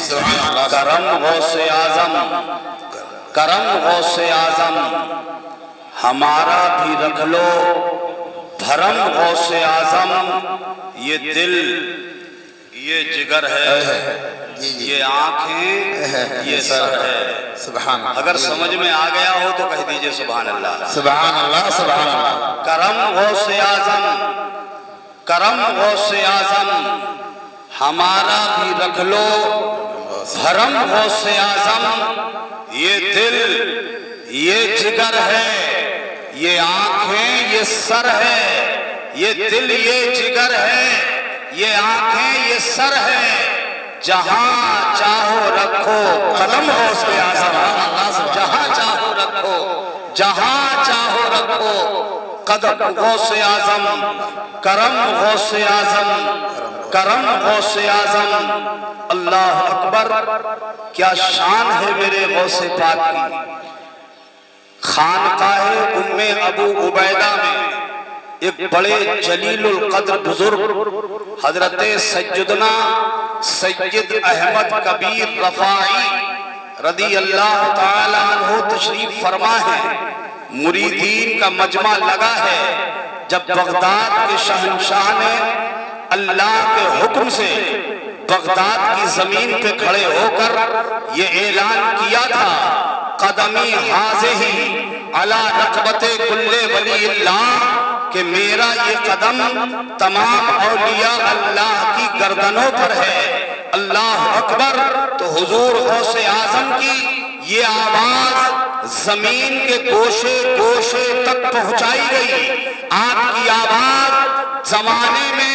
करम गौसे आजम, करम गौसे आजम, हमारा भी रख लो धर्म गौसे आजम। ये दिल, ये जिगर है, ये आंखें, ये सर है। सुभान अल्लाह। अगर समझ में आ गया हो तो कह दीजिए सुभान अल्लाह। सुभान अल्लाह, सुभान अल्लाह। करम गौसे आजम, करम गौसे आजम, हमारा भी रख लो धर्म गौसे आजम। ये दिल, ये जिगर है, ये आंखें, ये सर है। ये दिल, ये जिगर है, ये आंखें, ये सर है। जहां चाहो रखो कदम गौसे आजम, जहां चाहो रखो, जहां चाहो रखो कदम गौसे आजम। करम गौसे आजम, करम गौसे आजम। अल्लाह अकबर, क्या शान है मेरे गौसे पाक की। खानकाहे उम्मे अबू उबैदा में एक बड़े जलीलुल कद्र बुजुर्ग हजरत सैयदना सैयद अहमद कबीर रफाई रदी अल्लाह ताला अन्हु तशरीफ फरमा है। मुरीदीन का मजमा लगा है। जब बगदाद के शहंशाह ने अल्लाह के हुक्म से बगदाद की जमीन पे खड़े होकर ये ऐलान किया था, कदमी हाज़े ही अला रकबते कुल्ले वलील्लाह, कि मेरा ये कदम तमाम औलिया अल्लाह की गर्दनों पर है। अल्लाह अकबर। तो हुजूर गौसे आजम की ये आवाज जमीन के गोशे गोशे तक पहुंचाई गई। आपकी आवाज जमाने में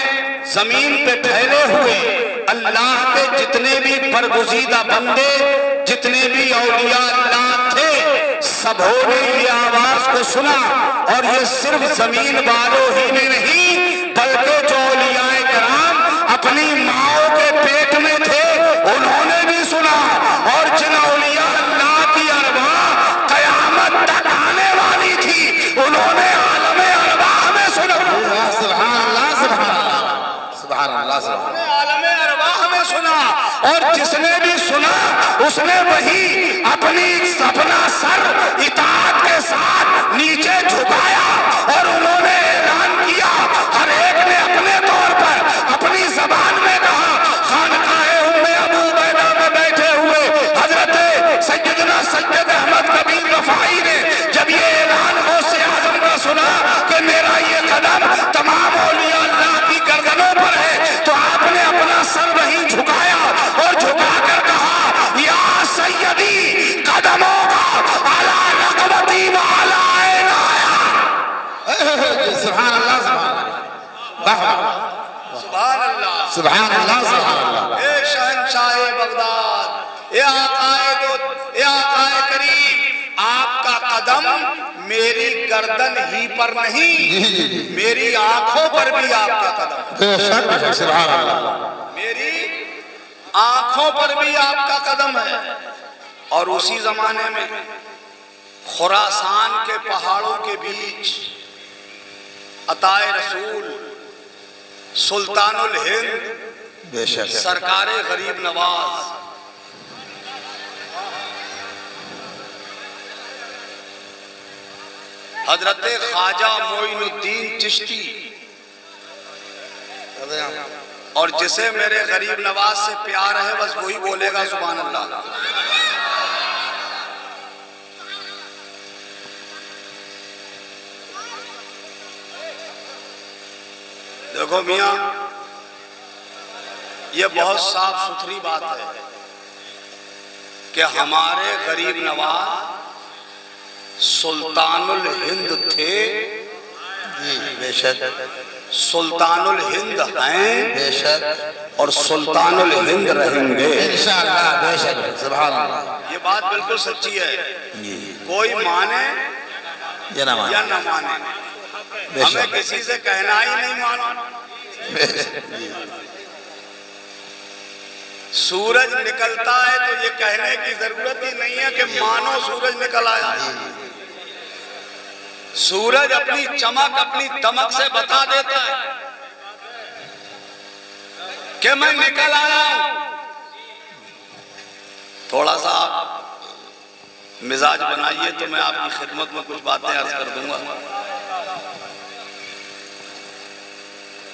जमीन पे फैले हुए अल्लाह के जितने भी बरगुज़ीदा बंदे, जितने भी औलिया अल्लाह थे, सबों ने ये आवाज को सुना। और ये सिर्फ जमीन वालों ही ने नहीं, बल्कि जो औलियाए कराम अपनी माओ के पेट में थे, उन्होंने भी सुना। और जिन औलिया अल्लाह की अरवाह कयामत तक आने वाली थी, उन्होंने आलमे अरवाह में सुना। सुभान अल्लाह, सुभान अल्लाह, सुभान अल्लाह। आलमे अरवाह में सुना। और जिसने भी सुना उसने वही अपना सर इताअत के साथ नीचे झुकाया और उन्होंने ऐलान किया। हर एक ने अपने तौर पर अपनी जबान में कहा। खानकाहे उम्मे अबू उबैदा में बैठे हुए हजरत सैयदना सैयद अहमद कबीर रफाई ने जब ये ऐलान गौसे आजम का सुना कि मेरा ये कदम तमाम औलिया अल्लाह की गर्दनों पर है, तो आपने अपना सर वहीं झुकाया और झुकाकर कहा, या सैयदी कदमों का अला रकबती व अला इनाया। सुभान अल्लाह, सुभान अल्लाह, सुभान अल्लाह, सुभान अल्लाह, सुभान अल्लाह। ए शहंशाह बगदाद, ए आकाए करीम, आपका कदम मेरी गर्दन ही पर नहीं, मेरी आंखों पर भी आपका कदम, सुभान अल्लाह, मेरी आंखों पर भी आपका कदम है। और उसी जमाने में खुरासान के पहाड़ों के बीच अताए रसूल सुल्तानुल हिंद बेशक सरकारे गरीब नवाज हजरत ख्वाजा मोइनुद्दीन चिश्ती, और जिसे मेरे गरीब नवाज से प्यार है बस वही बोलेगा सुभान अल्लाह। देखो मियां, ये बहुत साफ सुथरी बात है कि हमारे गरीब नवाज सुल्तानुल हिंद थे। बेशक सुल्तानुल हिंद हैं, बेशक, और सुल्तानुल हिंद रहेंगे इंशाअल्लाह। बेशक, सुभान अल्लाह। ये बात बिल्कुल सच्ची है। कोई माने या ना माने, या न माने, हमें किसी से कहना ही नहीं मानो। सूरज निकलता है तो ये कहने की जरूरत ही नहीं है कि मानो सूरज निकल आया। सूरज अपनी चमक, अपनी दमक से बता देता है कि मैं निकल आया हूं। थोड़ा सा मिजाज बनाइए तो मैं आपकी खिदमत में कुछ बातें अर्ज कर दूंगा।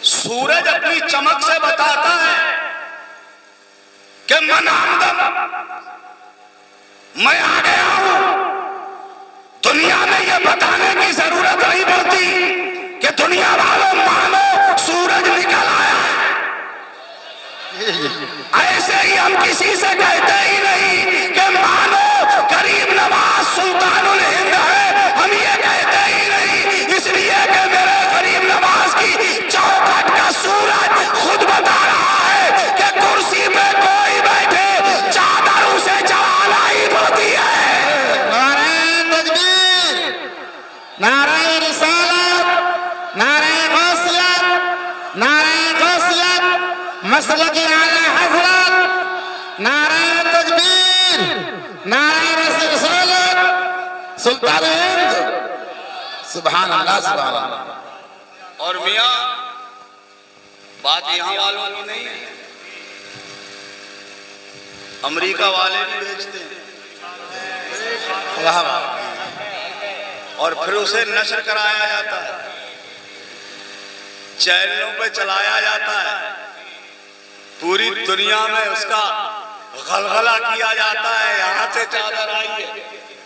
सूरज अपनी चमक से बताता है कि मन आमदम, मैं आ गया हूं। दुनिया में यह बताने की जरूरत नहीं पड़ती कि दुनिया वालों मानो सूरज निकल आया। ऐसे ही हम किसी से कहते ही नहीं कि मानो गरीब नवाज सुल्तानुल हिंद है, हम ये कहते ही नहीं, इसलिए कि मेरे गरीब नवाज की चौखट का सूरज खुद बता रहा है कि कुर्सी पे कोई बैठे चादर उसे चढ़ाना ही पड़ती है। नारे तकबीर, नारे रिसालत, नारे गौसियत, नारे गौसियत, मसलक आला हज़रत, नारे तकबीर, नारे रिसालत, सुल्तान हिंद। सुभान अल्लाह, सुभान अल्लाह। और मियां, बात यहां वालों की नहीं है, अमेरिका वाले भी बेचते हैं और फिर उसे नशर कराया जाता है, चैनलों पे चलाया जाता है, पूरी दुनिया में उसका गलगला किया जाता है। यहाँ से चादर आई है,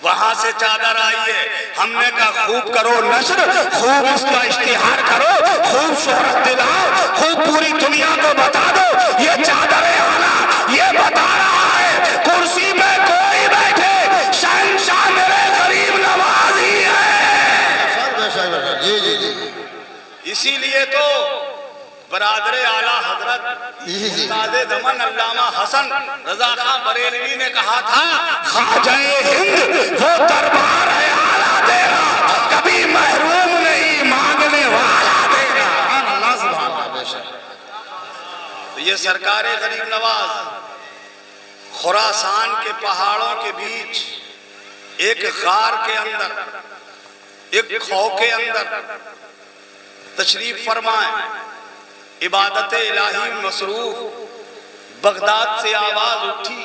वहां से चादर आई है। हमने कहा खूब करो नशर, खूब उसका इश्तिहार करो, खूब शोहरत दिलाओ, खूब पूरी दुनिया को बता दो ये चादर आना ये बता रहा है कुर्सी पे कोई बैठे शहंशाह मेरे गरीब नवाज ही है। जी जी जी। इसीलिए तो बरादरे आला हजरत उस्ताद दमन अल्लामा हसन रजा खां बरेलवी ने कहा था, ख्वाजाए हिंद वो दरबार है आला तेरा, कभी महरूम नहीं मांगने वाला देगा। अल्लाह सुभान अल्लाह। तो ये सरकारे गरीब नवाज खुरासान के पहाड़ों के बीच एक गार के अंदर, एक खौ के अंदर तशरीफ फरमाए, इबादत इलाही मसरूफ। बगदाद से आवाज उठी,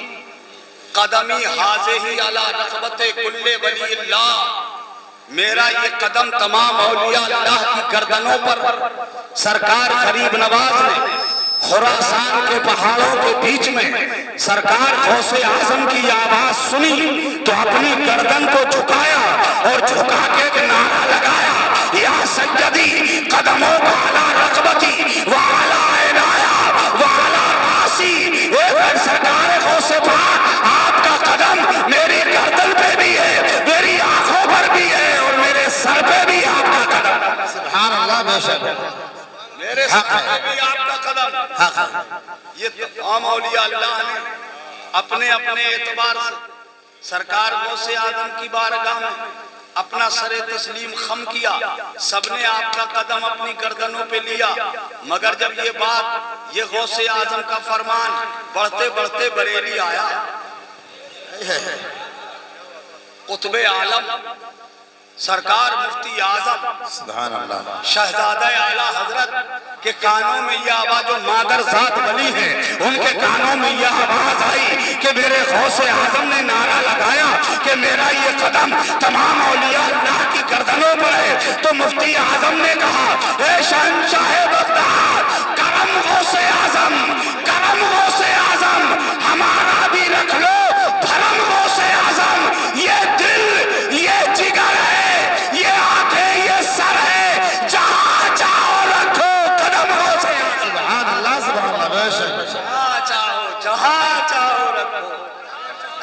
कदमी हाजे ही अला रक़बते कुल्ले वली अल्लाह, मेरा ये कदम तमाम औलिया अल्लाह की गर्दनों पर। सरकार गरीब नवाज ने खुरासान के पहाड़ों के बीच में सरकार गौसे आजम की आवाज सुनी तो अपनी गर्दन को झुकाया और झुका के एक नारा लगाया, या सज्जदी कदमों का आला रक़बती व आला इनाया व आला रासी। एक सरकार गौसे पाक, आपका कदम मेरी गर्दन पे भी है, मेरी आंखों पर भी है और मेरे सर पे भी आपका कदम। सुभान अल्लाह। बेशक मेरे सर पे भी आपका कदम। ये तमाम औलिया अल्लाह ने अपने अपने एतबार से सरकार गौसे आदम की बारगाह में अपना सरे तस्लीम खम किया, सबने आपका कदम अपनी गर्दनों पे लिया। मगर जब ये बात, ये गौसे आजम का फरमान बढ़ते बढ़ते बरेली आया, कुतुबे आलम सरकार मुफ्ती आजम सुभान अल्लाह शहजादा आला हजरत के कानों में यह आवाज, जो मादर जात बनी है उनके कानों में यह आवाज आई कि मेरे गौसे आजम ने नारा लगाया कि मेरा ये कदम तमाम औलिया अल्लाह की गर्दनों पर है। तो मुफ्ती आजम ने कहा, ए शहंशाह बगदाद, करम गौसे आजम, करम गौसे आजम, हमारा भी रख लो भरम गौसे आजम। ये दिल, ये जिगर है, ये आंखें, ये सर है, जहां चाहो रखो कदम गौसे आजम। सुभान अल्लाह, सुभान अल्लाह। बेशक जहां चाहो, जहां चाहो रखो,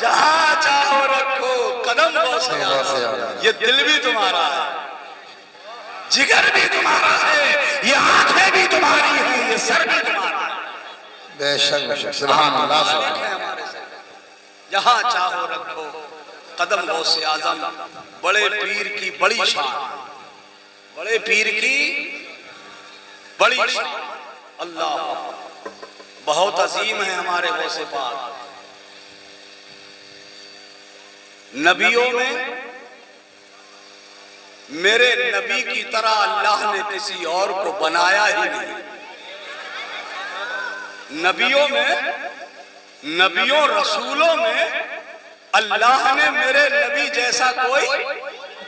जहां चाहो रखो कदम गौसे आजम। ये दिल भी तुम्हारा है, जिगर भी तुम्हारा है, ये आंखें भी तुम्हारी है, ये सर भी तुम्हारा है। बेशक बेशक। सुभान अल्लाह, सुभान अल्लाह। जहां चाहो रखो कदम गौसे आजम। बड़े पीर की बड़ी शान, बड़े पीर की बड़ी शान। अल्लाह बहुत अजीम है हमारे गौसे पाक। नबियों में मेरे नबी की तरह अल्लाह ने किसी और को बनाया ही नहीं। नबियों में नबियों रसूलों में अल्लाह ने मेरे नबी जैसा कोई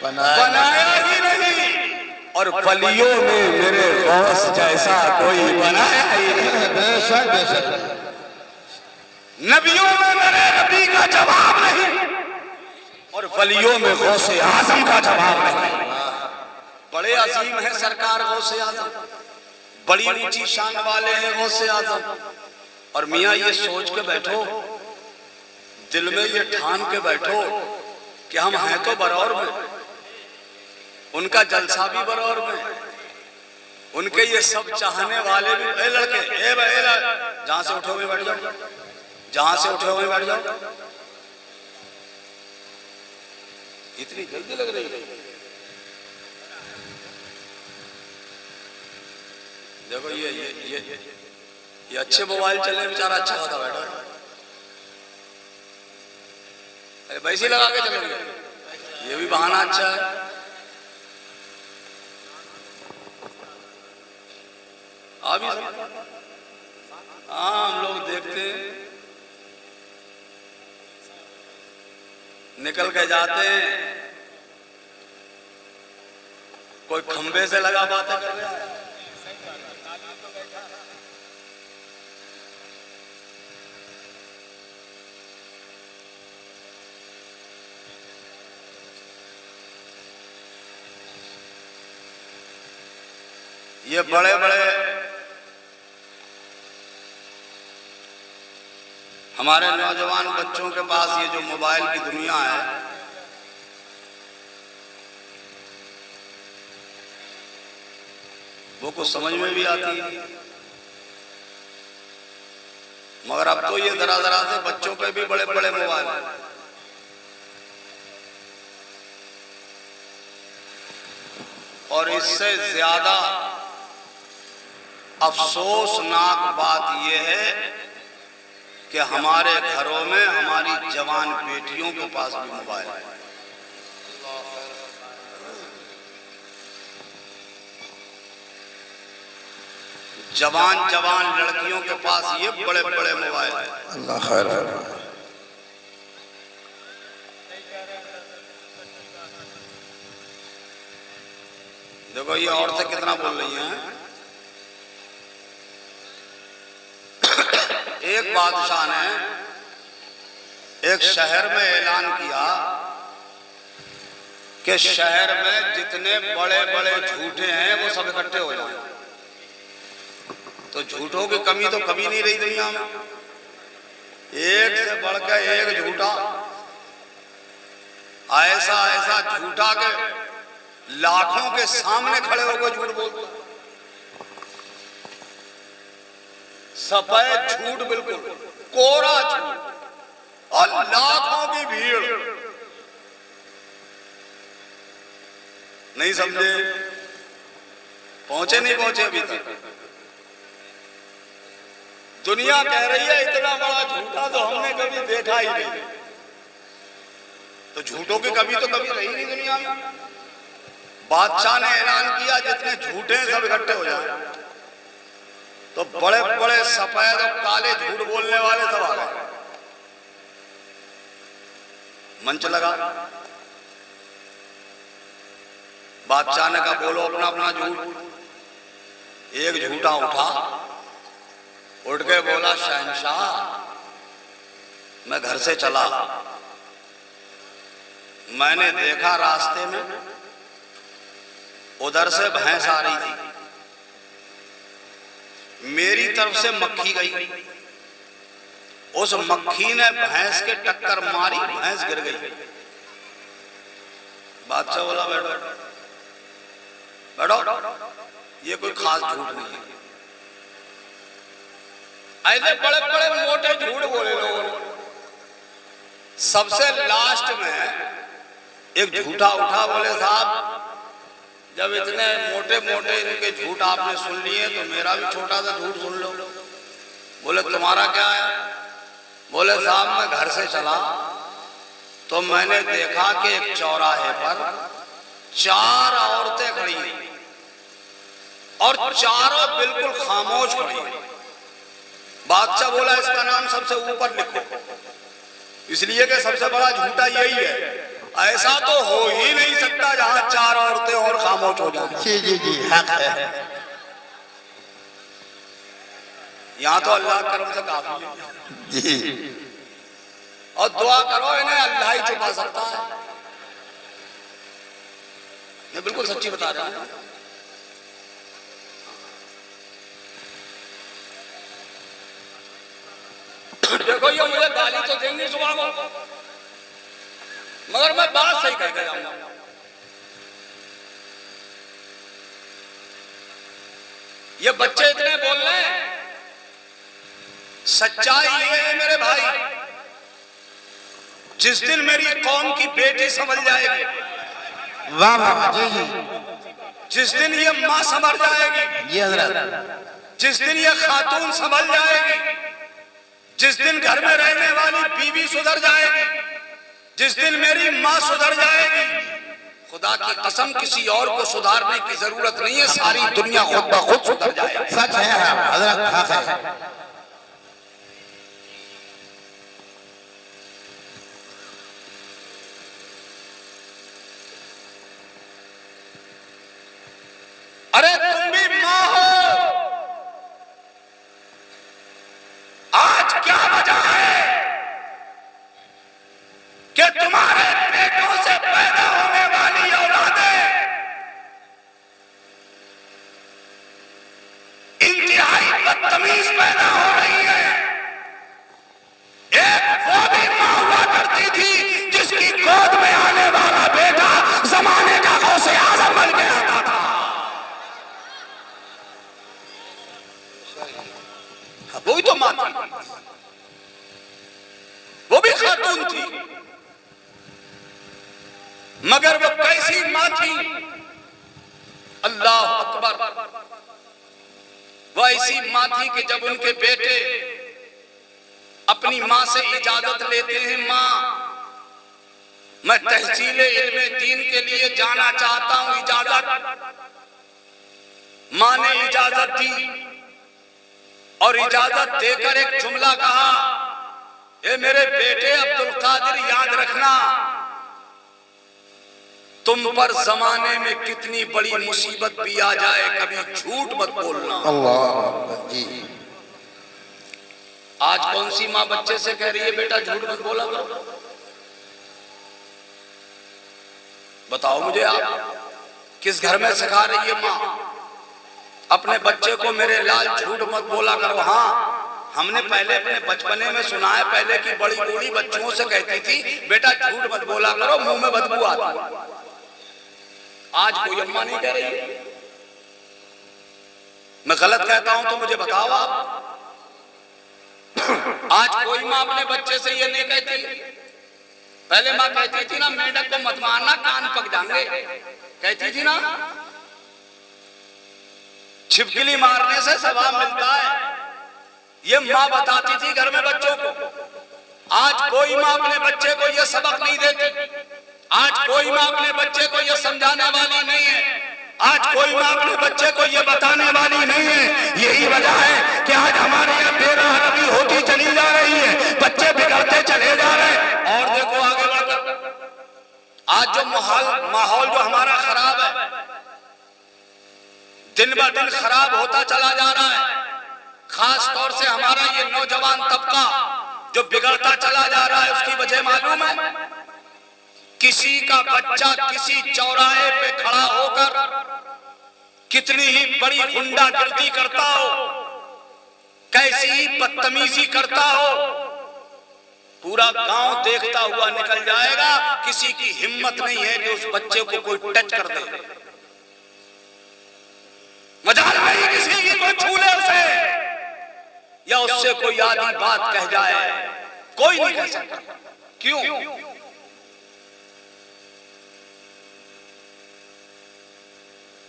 बनाया ही नहीं, और वलियों में मेरे गौस जैसा कोई बनाया ही नहीं। बेशक बेशक। नबियों में मेरे नबी का जवाब नहीं, और वलियों में गौसे आजम का जवाब नहीं। बड़े अजीम है सरकार गौसे आजम, बड़ी ऊंची शान वाले हैं गौसे आजम। और मियाँ ये सोच के बैठो, दिल में ये ठान के बैठो कि हम हैं तो बरौर में, उनका जलसा भी बरौर में, उनके ये सब चाहने वाले भी। ए लड़के, जहां से उठे हुए बैठ जाओ, जहां से उठे हुए बैठ जाओ। इतनी जल्दी लग रही है? देखो ये अच्छे मोबाइल चलने बेचारा अच्छा होता बैठा, वैसे लगा के चलेंगे, ये भी बहाना अच्छा है। अभी हाँ हम लोग देखते हैं, निकल के जाते हैं, कोई खंबे से लगा बातें कर रहा है। ये बड़े बड़े हमारे नौजवान बच्चों के पास ये जो मोबाइल की दुनिया है, वो कुछ समझ में भी आती है, मगर अब तो ये जरा जरा से बच्चों पे भी बड़े बड़े मोबाइल हैं। और इससे ज्यादा अफसोसनाक बात यह है कि हमारे घरों में हमारी जवान बेटियों के पास भी मोबाइल है। जवान जवान लड़कियों के पास ये बड़े बड़े मोबाइल है। अल्लाह खैर फरमाए। देखो ये औरतें कितना बोल रही हैं। एक बादशाह ने एक शहर में ऐलान किया कि शहर में जितने बड़े बड़े झूठे हैं वो सब इकट्ठे हो जाएं। तो झूठों की कमी तो कभी नहीं रही दुनिया में, एक से बढ़कर एक झूठा, ऐसा ऐसा झूठा के लाखों के सामने खड़े होकर झूठ बोलता, सफेद झूठ, बिल्कुल कोरा झूठ, और लाखों की भीड़। नहीं समझे? पहुंचे नहीं पहुंचे अभी तक? दुनिया कह रही है इतना बड़ा झूठा तो हमने कभी देखा ही नहीं। तो झूठों की कभी तो कभी रही नहीं दुनिया में। बादशाह ने ऐलान किया जितने झूठे हैं सब इकट्ठे हो जाए। तो बड़े बड़े सफेद और काले झूठ बोलने वाले सब आ गए। मंच लगा, बादशाह ने कहा बोलो अपना अपना झूठ। एक झूठा उठा, उठ के बोला शहंशाह मैं घर से चला, मैंने देखा रास्ते में उधर से भैंस आ रही थी, मेरी तरफ से मक्खी गई, उस मक्खी ने भैंस के टक्कर मारी, भैंस गिर गई। बादशाह बोला बैठो बैठो, ये कोई खास झूठ नहीं है। ऐसे बड़े बड़े मोटे झूठ बोले लोगों ने। सबसे लास्ट में एक झूठा उठा, बोले साहब जब इतने मोटे मोटे इनके झूठ आपने सुन लिए तो मेरा भी छोटा सा झूठ सुन लो। बोले तुम्हारा क्या है? बोले साहब मैं घर से चला तो मैंने देखा कि एक चौराहे पर 4 औरतें खड़ी हैं और चारों बिल्कुल खामोश खड़ी हैं। बादशाह बोला इसका नाम सबसे ऊपर लिखो, इसलिए कि सबसे बड़ा झूठा यही है। ऐसा तो हो ही नहीं सकता जहां 4 औरतें और खामोश हो जाएं। जी जी जी, हक है। यहाँ तो अल्लाह करम से काफी है जी, और दुआ करो इन्हें अल्लाह ही छुपा सकता है। मैं बिल्कुल सच्ची बता रहा हूँ। देखो ये मुझे गाली तो देंगे सुबह को, मगर मैं बात सही कह के जाऊंगा। ये बच्चे इतने बोल रहे हैं, सच्चाई ये है मेरे भाई, जिस दिन मेरी कौम की बेटी समझ जाएगी, वाह वाह, जी जी, जिस दिन ये माँ समझ जाएगी, जी हजरत, जिस दिन ये खातून समझ जाएगी, जिस दिन घर में रहने वाली बीवी सुधर जाएगी, जिस दिन मेरी माँ सुधर जाएगी, खुदा की कसम किसी और को सुधारने की जरूरत नहीं है, सारी दुनिया खुद ब खुद सुधर जाएगी। सच है हजरत, हक है। अरे तुम भी माँ हो, आज क्या वजह है कि तुम्हारे पेटों से पैदा होने वाली औलादें इंतहाई बदतमीज पैदा हो रही है। एक वो भी माँ हुआ करती थी जिसकी गोद में आने वाला बेटा जमाने का गौसे आजम बन के आता था। वो भी तो माँ थी, वो भी खातून थी, मगर वो कैसी माँ थी, अल्लाह अकबर। वो ऐसी माँ थी कि जब उनके बेटे अपनी माँ से इजाजत लेते हैं, माँ मैं तहसीले इल्मे दीन के लिए जाना चाहता हूं, इजाजत। माँ ने इजाजत दी और इजाजत देकर एक जुमला कहा, ए मेरे बेटे अब्दुल कादिर, याद रखना तुम पर जमाने में कितनी बड़ी मुसीबत भी आ जाए, कभी झूठ मत बोलना। अल्लाह जी। आज कौन सी माँ बच्चे से कह रही है बेटा झूठ मत बोला करो? बताओ मुझे आप, किस घर में सिखा रही है माँ अपने बच्चे को, मेरे लाल झूठ मत बोला करो? हाँ, हमने पहले अपने बचपने में सुना है, पहले की बड़ी बूढ़ी बच्चों से कहती थी बेटा झूठ मत बोला करो, मुंह में बदबू आती। आज कोई अम्मा नहीं कह रही। मैं गलत कहता हूं तो मुझे बताओ आप। आज कोई माँ अपने बच्चे से ये नहीं कहती। पहले माँ कहती थी ना, मेंढक को मत मारना कान पक जाएंगे, कहती थी ना। छिपकली मारने से सवाब मिलता है, ये माँ बताती थी घर में बच्चों को। आज कोई माँ अपने बच्चे को ये सबक नहीं देती। आज कोई माँ अपने बच्चे को ये समझाने वाली नहीं है। आज कोई माँ अपने बच्चे को ये बताने वाली नहीं है। यही वजह है कि आज हमारे यहाँ बेरहमी होती चली जा रही है, बच्चे बिगड़ते चले जा रहे हैं। और देखो आगे बढ़कर आज जो माहौल जो हमारा खराब है, दिन ब दिन खराब होता चला जा रहा है। खास तौर से हमारा ये नौजवान तबका जो बिगड़ता चला जा रहा है, उसकी वजह मालूम है? किसी का बच्चा किसी चौराहे पे खड़ा होकर कितनी ही बड़ी गुंडागर्दी करता हो, कैसी ही बदतमीजी करता हो, पूरा गांव देखता हुआ निकल जाएगा। किसी की हिम्मत नहीं है कि उस बच्चे को कोई टच कर दे, मजाल नहीं किसी की कोई छू ले उसे, या उससे कोई आधी बात कह जाए। कोई नहीं कह सकता। क्यों?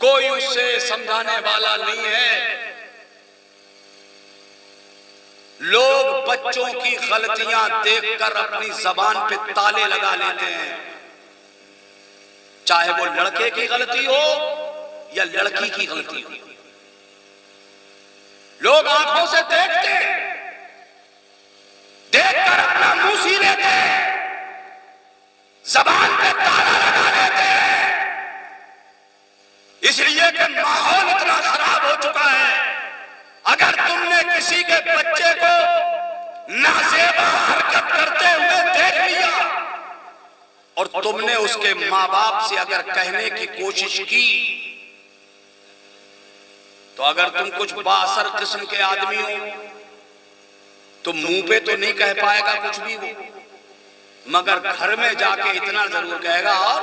कोई उसे समझाने वाला नहीं है। लोग बच्चों की गलतियां देखकर अपनी जबान पे ताले लगा लेते हैं, चाहे वो लड़के की गलती हो या लड़की की गलती हो। लोग आंखों से देखते हैं देखकर अपना मुंह सी लेते, जबान पे ताला लगा लेते, इसलिए कि माहौल इतना खराब हो चुका है। अगर तुमने किसी के बच्चे को नाजेबा हरकत करते हुए देख लिया और तुमने उसके माँ बाप से अगर कहने की कोशिश की, तो अगर तुम कुछ बाअसर किस्म के आदमी हो तो मुंह पे तो नहीं कह पाएगा कुछ भी वो, मगर घर में जाके इतना जरूर कहेगा, और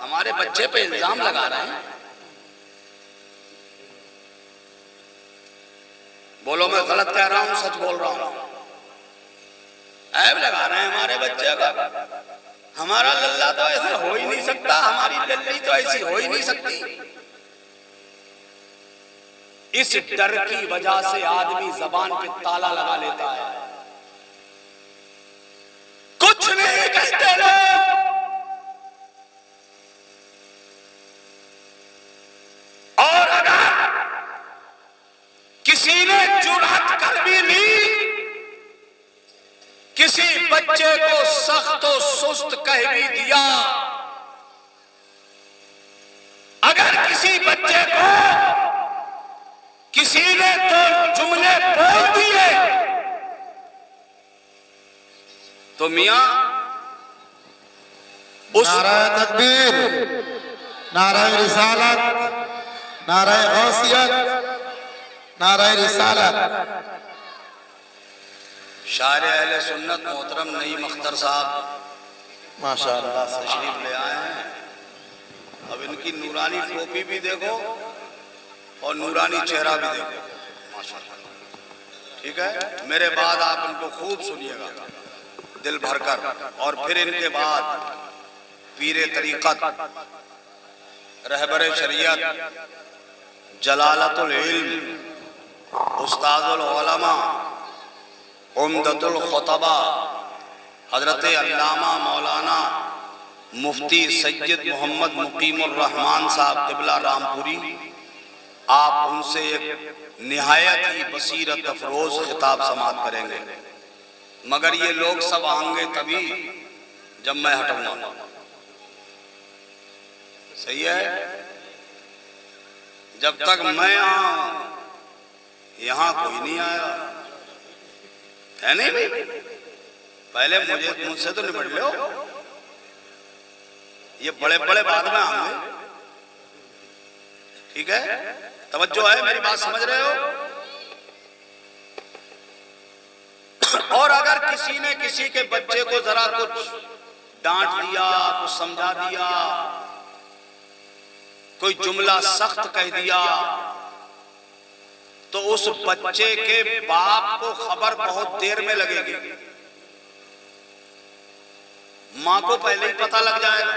हमारे बच्चे पे इल्जाम लगा रहे हैं। बोलो मैं गलत कह रहा हूं, सच बोल रहा हूं? ऐब लगा रहे हैं हमारे बच्चे का। हमारा लल्ला तो ऐसे हो ही नहीं सकता, हमारी लल्ली तो ऐसी हो ही नहीं सकती। इस डर की वजह से आदमी जबान पे ताला लगा लेता है, कुछ नहीं कहते लोग। और अगर किसी ने जुर्रत कर भी ली, किसी बच्चे को सख्त और सुस्त कह भी दिया, अगर किसी बच्चे को किसी ने तो जुमले बोल दिए, तो मियां उस नाराए तकबीर, नाराए रिसालत, नाराए गौसियत, नाराए रिसालत। शायर अहले सुन्नत मोहतरम नईम अख्तर साहब माशाअल्लाह तशरीफ ले आए हैं। अब इनकी नूरानी टोपी भी देखो और नूरानी चेहरा भी देखो, माशाअल्लाह। ठीक है, मेरे बाद आप इनको खूब सुनिएगा दिल भरकर, और फिर इनके बाद पीरे तरीक़त, रहबरे शरीयत, जलालतुल इल्म, उस्ताजुल उलमा, उम्दतुल खुतबा, हजरत अल्लामा मौलाना मुफ्ती सैयद मोहम्मद मुकीमुर रहमान साहब क़िबला रामपुरी, आप उनसे एक निहायत ही बसीरत अफरोज खिताब समाअत करेंगे। मगर ये लोग सब आएंगे तभी जब मैं हटूंगा। सही है? जब तक मैं आऊं यहां कोई नहीं आया है। नहीं भाई, पहले मुझसे तो निपट लो, ये बड़े बड़े बाद में आएंगे। ठीक है, तवज्जो है, मेरी बात समझ रहे हो? और अगर किसी ने किसी के बच्चे को जरा कुछ डांट दिया, कुछ समझा दिया, कोई जुमला सख्त कह दिया, तो उस बच्चे के बाप को खबर बहुत देर में लगेगी। मां को पहले ही पता लग जाएगा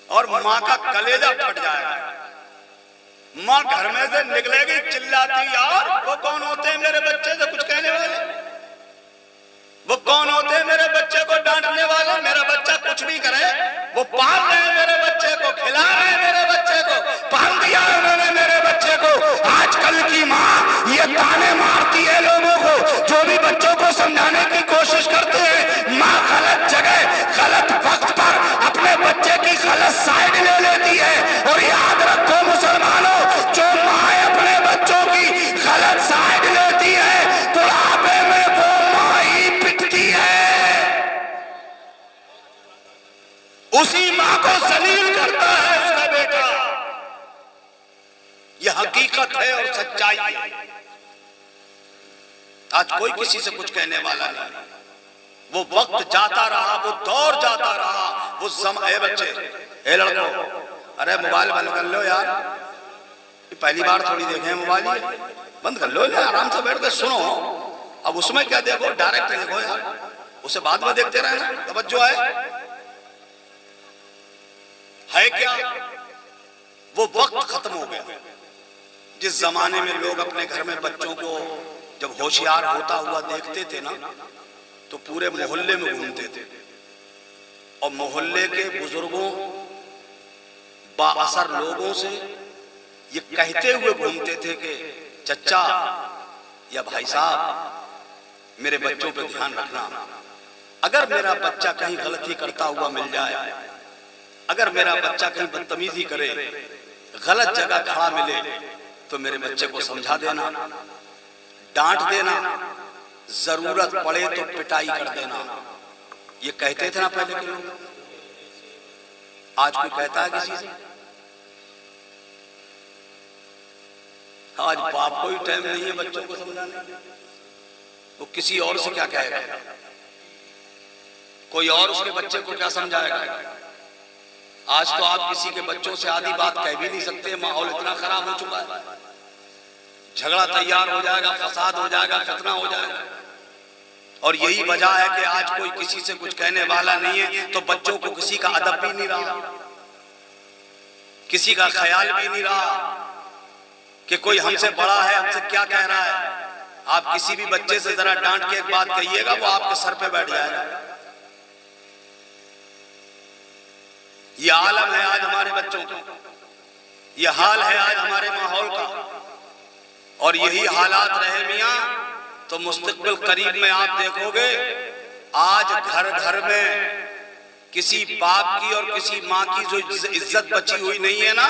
और मां का कलेजा फट जाएगा। मां घर में से निकलेगी चिल्लाती, यार वो कौन होते हैं मेरे बच्चे से कुछ कहने वाले? वो कौन होते हैं मेरे बच्चे को डांटने वाले? मेरा बच्चा कुछ भी करे, वो पाल रहे हैं मेरे बच्चे को, खिला रहे हैं मेरे बच्चे को, पाल दिया उन्होंने मेरे बच्चे को। आजकल की माँ ये ताने मारती है लोगों को, जो भी बच्चों को समझाने की कोशिश करते हैं। माँ गलत जगह गलत वक्त पर अपने बच्चे की गलत साइड ले लेती है। और याद रखो मुसलमानों, जो माँ अपने बच्चों की गलत साइड लेती है, बुढ़ापे में वो माँ ही पिटती है, उसी माँ को जलील करता है उसका बेटा। यह हकीकत है और सच्चाई है। आज कोई किसी से कुछ कहने वाला नहीं। वो वक्त जाता रहा, वो दौर जाता रहा, वो ए बच्चे, ए लड़को, अरे मोबाइल बंद कर लो यार, पहली बार थोड़ी देखे मोबाइल, बंद कर लो, आराम से बैठ कर सुनो। अब उसमें क्या देखो, डायरेक्ट देखो यार, उसे बाद में देखते रहना। तवज्जो है क्या? वो वक्त खत्म हो गया जिस जमाने में लोग अपने घर में बच्चों को जब होशियार होता हुआ देखते थे ना, तो पूरे मोहल्ले में घूमते थे और मोहल्ले के बुजुर्गों, बाअसर लोगों से ये कहते हुए घूमते थे कि चचा या भाई साहब, मेरे बच्चों पे ध्यान रखना। अगर मेरा बच्चा कहीं गलती करता हुआ मिल जाए, अगर मेरा बच्चा कहीं बदतमीजी करे, गलत जगह खड़ा मिले, तो मेरे बच्चे को समझा देना, डांट देना, जरूरत पड़े तो पिटाई कर देना। ये कहते थे ना पहले के लोग, आज कोई कहता है किसी से? आज बाप को ही टाइम नहीं है बच्चों को समझाने, वो किसी और से क्या कहेगा? कोई और उसके बच्चे को क्या समझाएगा? आज तो आप किसी के बच्चों से आधी बात कह भी नहीं सकते, माहौल इतना खराब हो चुका है। झगड़ा तैयार हो जाएगा, फसाद हो जाएगा, फितना हो जाएगा। और यही वजह है कि आज कोई किसी से कुछ कहने वाला नहीं है, तो बच्चों को किसी का अदब भी नहीं रहा, किसी का ख्याल भी नहीं रहा कि कोई हमसे बड़ा है, हमसे क्या कह रहा है। आप किसी भी बच्चे से जरा डांट के एक बात कहिएगा, वो आपके सर पे बैठ जाएगा। ये आलम है आज हमारे बच्चों का, ये हाल है आज हमारे माहौल का। और यही हालात रहे मियां तो मुस्तकबिल करीब में आप देखोगे, आज घर घर में किसी बाप की और किसी माँ की जो इज्जत बची हुई नहीं है ना,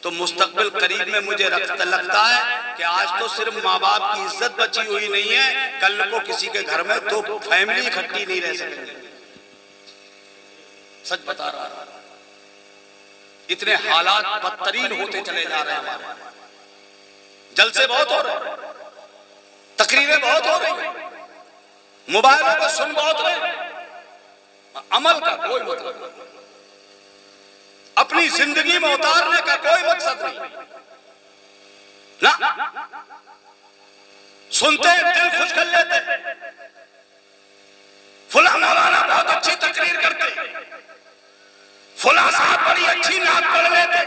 तो मुस्तकबिल करीब में मुझे लगता है कि आज तो सिर्फ माँ बाप की इज्जत बची हुई नहीं है, कल को किसी के घर में तो फैमिली इकट्ठी नहीं रह सकेंगे। सच बता रहा हूं, इतने हालात बदतरीन होते चले जा रहे हैं हमारे। जलसे बहुत हो रहे, तकरीरें बहुत हो रही, मोबाइलों पर सुन बहुत रहे, अमल का कोई मतलब नहीं, अपनी जिंदगी में उतारने का कोई मकसद नहीं ना। सुनते दिल खुश कर लेते, फुला मौलाना बहुत अच्छी तकरीर करते, फुला साहब बड़ी अच्छी नात पढ़ लेते,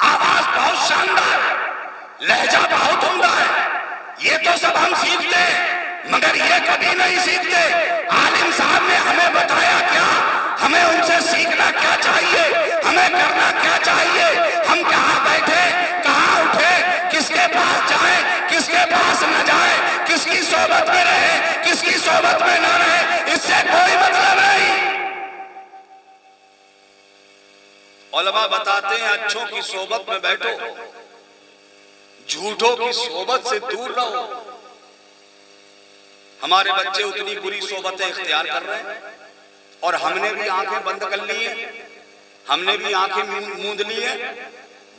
आवाज बहुत शानदार, लहजा बहुत उम्दा है। ये तो सब हम सीखते, मगर ये कभी नहीं सीखते आलिम साहब ने हमें बताया क्या, हमें उनसे सीखना क्या चाहिए, हमें करना क्या चाहिए, हम कहाँ बैठे, कहाँ उठे, किसके पास जाएं, किसके पास न जाएं, किसकी सोबत में रहे, किसकी सोबत में न रहे, इससे कोई मतलब नहीं। उलमा बताते हैं अच्छों की सोबत में बैठो, झूठों की सोबत से दूर रहो। हमारे बच्चे उतनी बुरी सोबतें इख्तियार कर रहे हैं, और हमने भी आंखें बंद कर ली है, हमने भी आंखें मूंद ली है,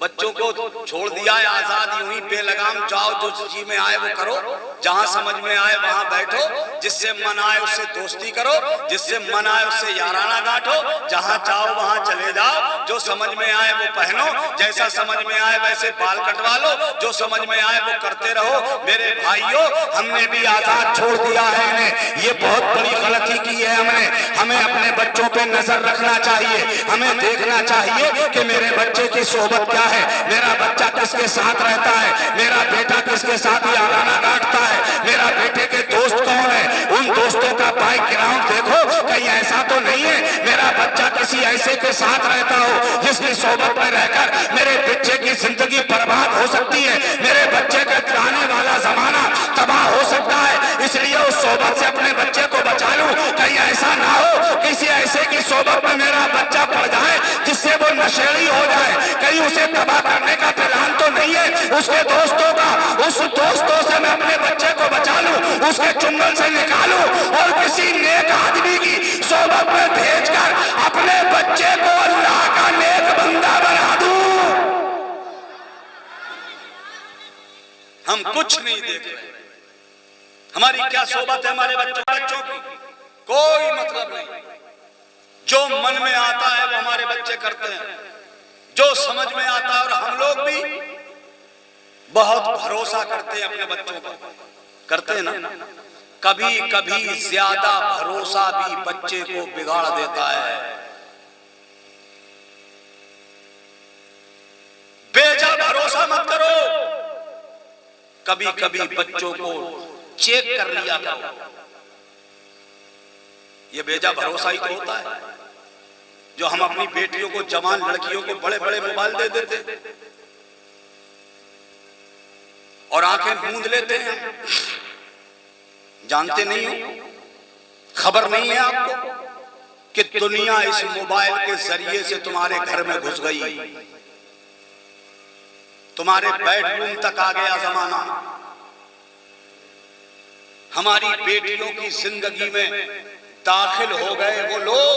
बच्चों को छोड़ दिया है आजाद, यूं ही बेलगाम जाओ, जो जी में आए वो करो, जहां समझ में आए वहां बैठो, जिससे मन आए उससे दोस्ती करो, जिससे मन आए उससे याराना गांठो, जहां चाहो वहां चले जाओ, जो समझ में आए वो पहनो, जैसा समझ में आए वैसे बाल कटवा लो, जो समझ में आए वो करते रहो। मेरे भाइयों, हमने भी आजाद छोड़ दिया है इन्हें, ये बहुत बड़ी गलती की है हमने। हमें अपने बच्चों पे नजर रखना चाहिए, हमें देखना चाहिए कि मेरे बच्चे की सोबत क्या है, मेरा बच्चा किसके साथ रहता है, मेरा बेटा किसके साथ याराना काटता है, मेरा बेटे के दोस्त कौन है, उन दोस्तों का बैकग्राउंड देखो, कहीं ऐसा तो नहीं है मेरा बच्चा किसी ऐसे के साथ रहता हो जिसकी सोबत में रहकर मेरे बच्चे की जिंदगी बर्बाद हो सकती है, मेरे बच्चे का आने वाला जमाना तबाह हो सकता है। इसलिए उस सोबत से अपने बच्चे को बचा लूं, कहीं ऐसा ना हो किसी ऐसे की सोबत में मेरा बच्चा पड़ जाए जिससे वो नशेड़ी हो जाए, कहीं उसे तबाह करने का प्लान तो नहीं है उसके दोस्तों का, उस दोस्तों से मैं अपने बच्चे को बचा लूं, उसके चुंगल से निकालूं और किसी नेक आदमी की सोबत में भेजकर अपने बच्चे को अल्लाह का नेक बंदा बना दूं। हम कुछ नहीं देख रहे, हमारी क्या सोबत है हमारे बच्चों की, कोई मतलब नहीं। जो मन में आता है वो हमारे बच्चे करते हैं, जो समझ में आता है, और हम लोग भी बहुत भरोसा करते हैं अपने बच्चों पर, करते हैं ना। कभी कभी ज्यादा भरोसा भी बच्चे को बिगाड़ देता है। बेजा भरोसा मत करो, कभी कभी बच्चों को चेक कर लिया करो। ये बेजा भरोसा ही तो होता है जो हम अपनी बेटियों को, जवान लड़कियों को बड़े बड़े मोबाइल दे देते और आंखें मूंद लेते हैं जानते नहीं हो, खबर नहीं है आपको कि दुनिया इस मोबाइल के जरिए से तुम्हारे घर में घुस गई, तुम्हारे बेडरूम तक आ गया जमाना। हमारी बेटियों की जिंदगी में दाखिल हो गए वो लोग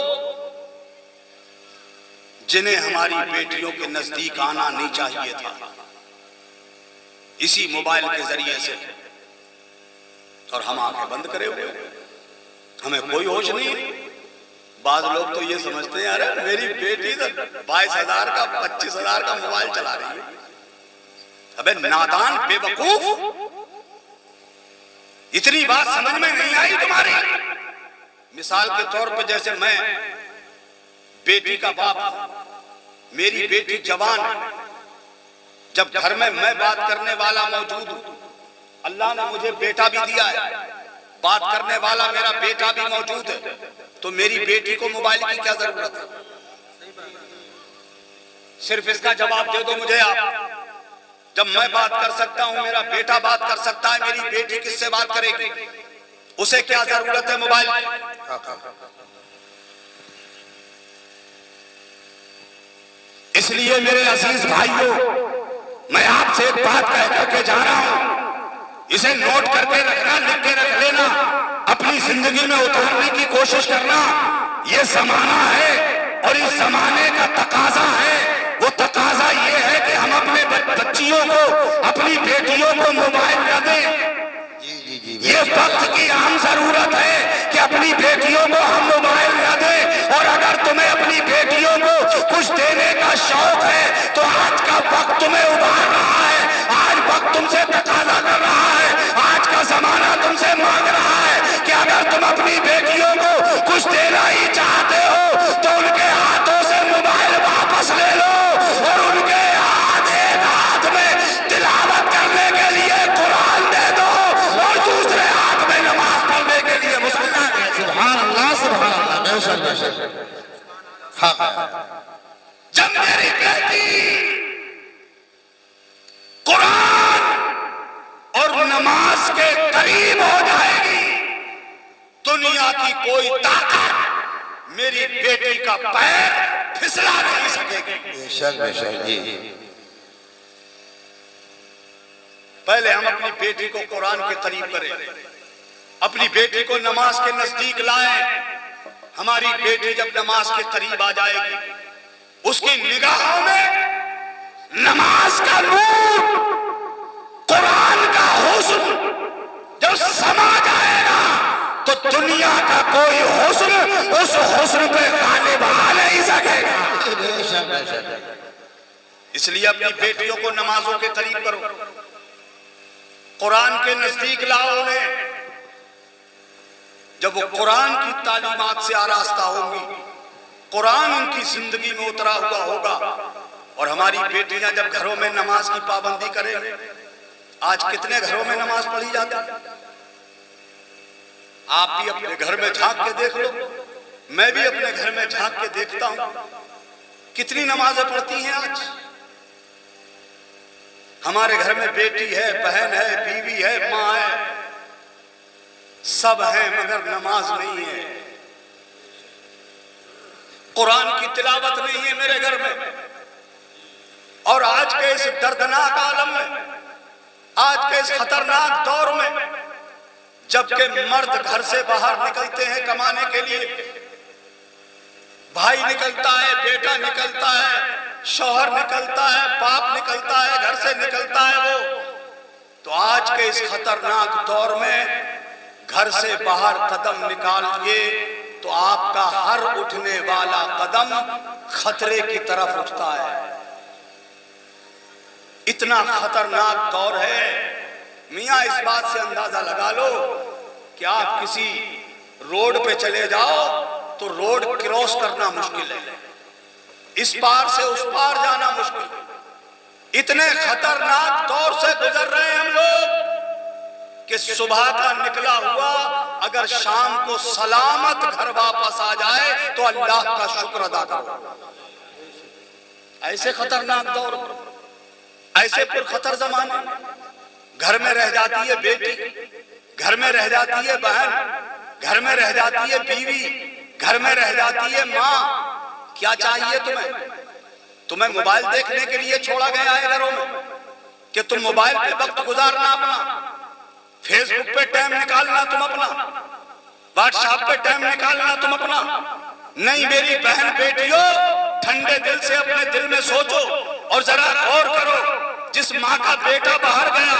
जिन्हें हमारी बेटियों के नजदीक आना नहीं चाहिए था, इसी मोबाइल के जरिए से। और हम आंखें बंद करे हुए, हमें कोई होश नहीं। बाद लोग तो ये समझते हैं अरे मेरी बेटी तो 22,000 का 25,000 का मोबाइल चला रही है। अबे नादान बेवकूफ, इतनी बात समझ में नहीं आई तुम्हारी। मिसाल के तौर पर जैसे मैं बेटी का बाप हूं, मेरी बेटी जवान है, जब घर में मैं बात करने वाला मौजूद हूं, अल्लाह ने मुझे बेटा भी दिया है, बात करने वाला मेरा बेटा भी मौजूद है, तो मेरी बेटी को मोबाइल की क्या जरूरत है? सिर्फ इसका जवाब दे दो मुझे आप। जब मैं बात कर सकता हूं, मेरा बेटा बात कर सकता है, मेरी बेटी किससे बात करेगी? उसे क्या जरूरत है मोबाइल की? इसलिए मेरे अजीज भाइयों, मैं आपसे एक बात कह करके जा रहा हूं, इसे नोट करके रखना, लिख के रख लेना, अपनी जिंदगी में उतारने की कोशिश करना। ये जमाना है और इस जमाने का तकाजा है। वो तकाजा ये है कि हम अपने बच्चियों को, अपनी बेटियों को मोबाइल न दें। ये वक्त की आम जरूरत है कि अपनी बेटियों को हम मोबाइल न दें। और अगर तुम्हें अपनी बेटियों को कुछ देने का शौक है तो आज का वक्त तुम्हें उभार रहा है, आज वक्त तुमसे तकाजा कर रहा है, आज का जमाना तुमसे मांग रहा है कि अगर तुम अपनी बेटियों को कुछ देना ही चाहते हो तो उनके हाथों से मोबाइल वापस ले लो और उनके हाथ में तिलावत करने के लिए कुरान दे दो और दूसरे हाथ में नमाज पढ़ने के लिए मुसलमान। सुभान अल्लाह, सुभान अल्लाह। जब मेरी बेटी कुरान और नमाज के करीब हो जाएगी, दुनिया की कोई ताकत मेरी बेटी का पैर फिसला नहीं सकेगी। बेशक बेशक जी। पहले हम अपनी बेटी को कुरान के करीब करें, अपनी बेटी को नमाज के नजदीक लाएं। हमारी बेटी जब नमाज के करीब आ जाएगी, उसकी निगाहों में नमाज का नूर, कुरान का हुस्न जब समा जाएगा तो दुनिया का कोई हुस्न उस हुस्न पे गालिब आ नहीं सकेगा। इसलिए अपनी बेटियों को नमाजों के करीब करो, कुरान के नजदीक लाओ उन्हें। जब वो कुरान की तालीमात से आरास्ता होंगी, कुरान उनकी जिंदगी में उतरा हुआ होगा। और हमारी बेटियां जब घरों में नमाज की पाबंदी करें, आज कितने घरों में नमाज पढ़ी जाती है? आप भी अपने घर में झांक के देख लो, मैं भी अपने घर में झांक के देखता हूं, कितनी नमाजें पढ़ती हैं आज। हमारे घर में बेटी है, बहन है, बीवी है, माँ है, सब है, मगर नमाज नहीं है, कुरान की तिलावत नहीं है मेरे घर में। और आज के इस दर्दनाक आलम में, आज के इस खतरनाक दौर में, जबकि मर्द घर से बाहर निकलते हैं कमाने के लिए, भाई निकलता है, बेटा निकलता है, शौहर निकलता है, बाप निकलता है, घर से निकलता है वो, तो आज के इस खतरनाक दौर में घर से बाहर कदम निकालिए तो आपका हर उठने वाला कदम खतरे की तरफ उठता है। इतना खतरनाक दौर है। मियां, इस बात से अंदाजा लगा लो कि आप किसी रोड पे चले जाओ तो रोड क्रॉस करना मुश्किल है, इस पार से उस पार जाना मुश्किल है। इतने खतरनाक दौर से गुजर रहे हैं हम लोग कि सुबह का निकला हुआ अगर शाम को सलामत घर वापस आ जाए तो अल्लाह का शुक्र अदा करो। ऐसे खतरनाक दौर, ऐसे पुरखतर जमाने, घर में रह जाती है बेटी, घर में रह जाती है बहन, घर में रह जाती है बीवी, घर में रह जाती है माँ। क्या चाहिए तुम्हें? तुम्हें मोबाइल देखने के लिए छोड़ा गया है घरों में कि तुम मोबाइल पे वक्त गुजारना अपना, फेसबुक पे टाइम निकालना तुम अपना, व्हाट्सएप पे टाइम निकालना तुम अपना। नहीं मेरी बहन बेटियों, ठंडे दिल से अपने दिल में सोचो और जरा गौर करो। जिस माँ का बेटा बाहर गया,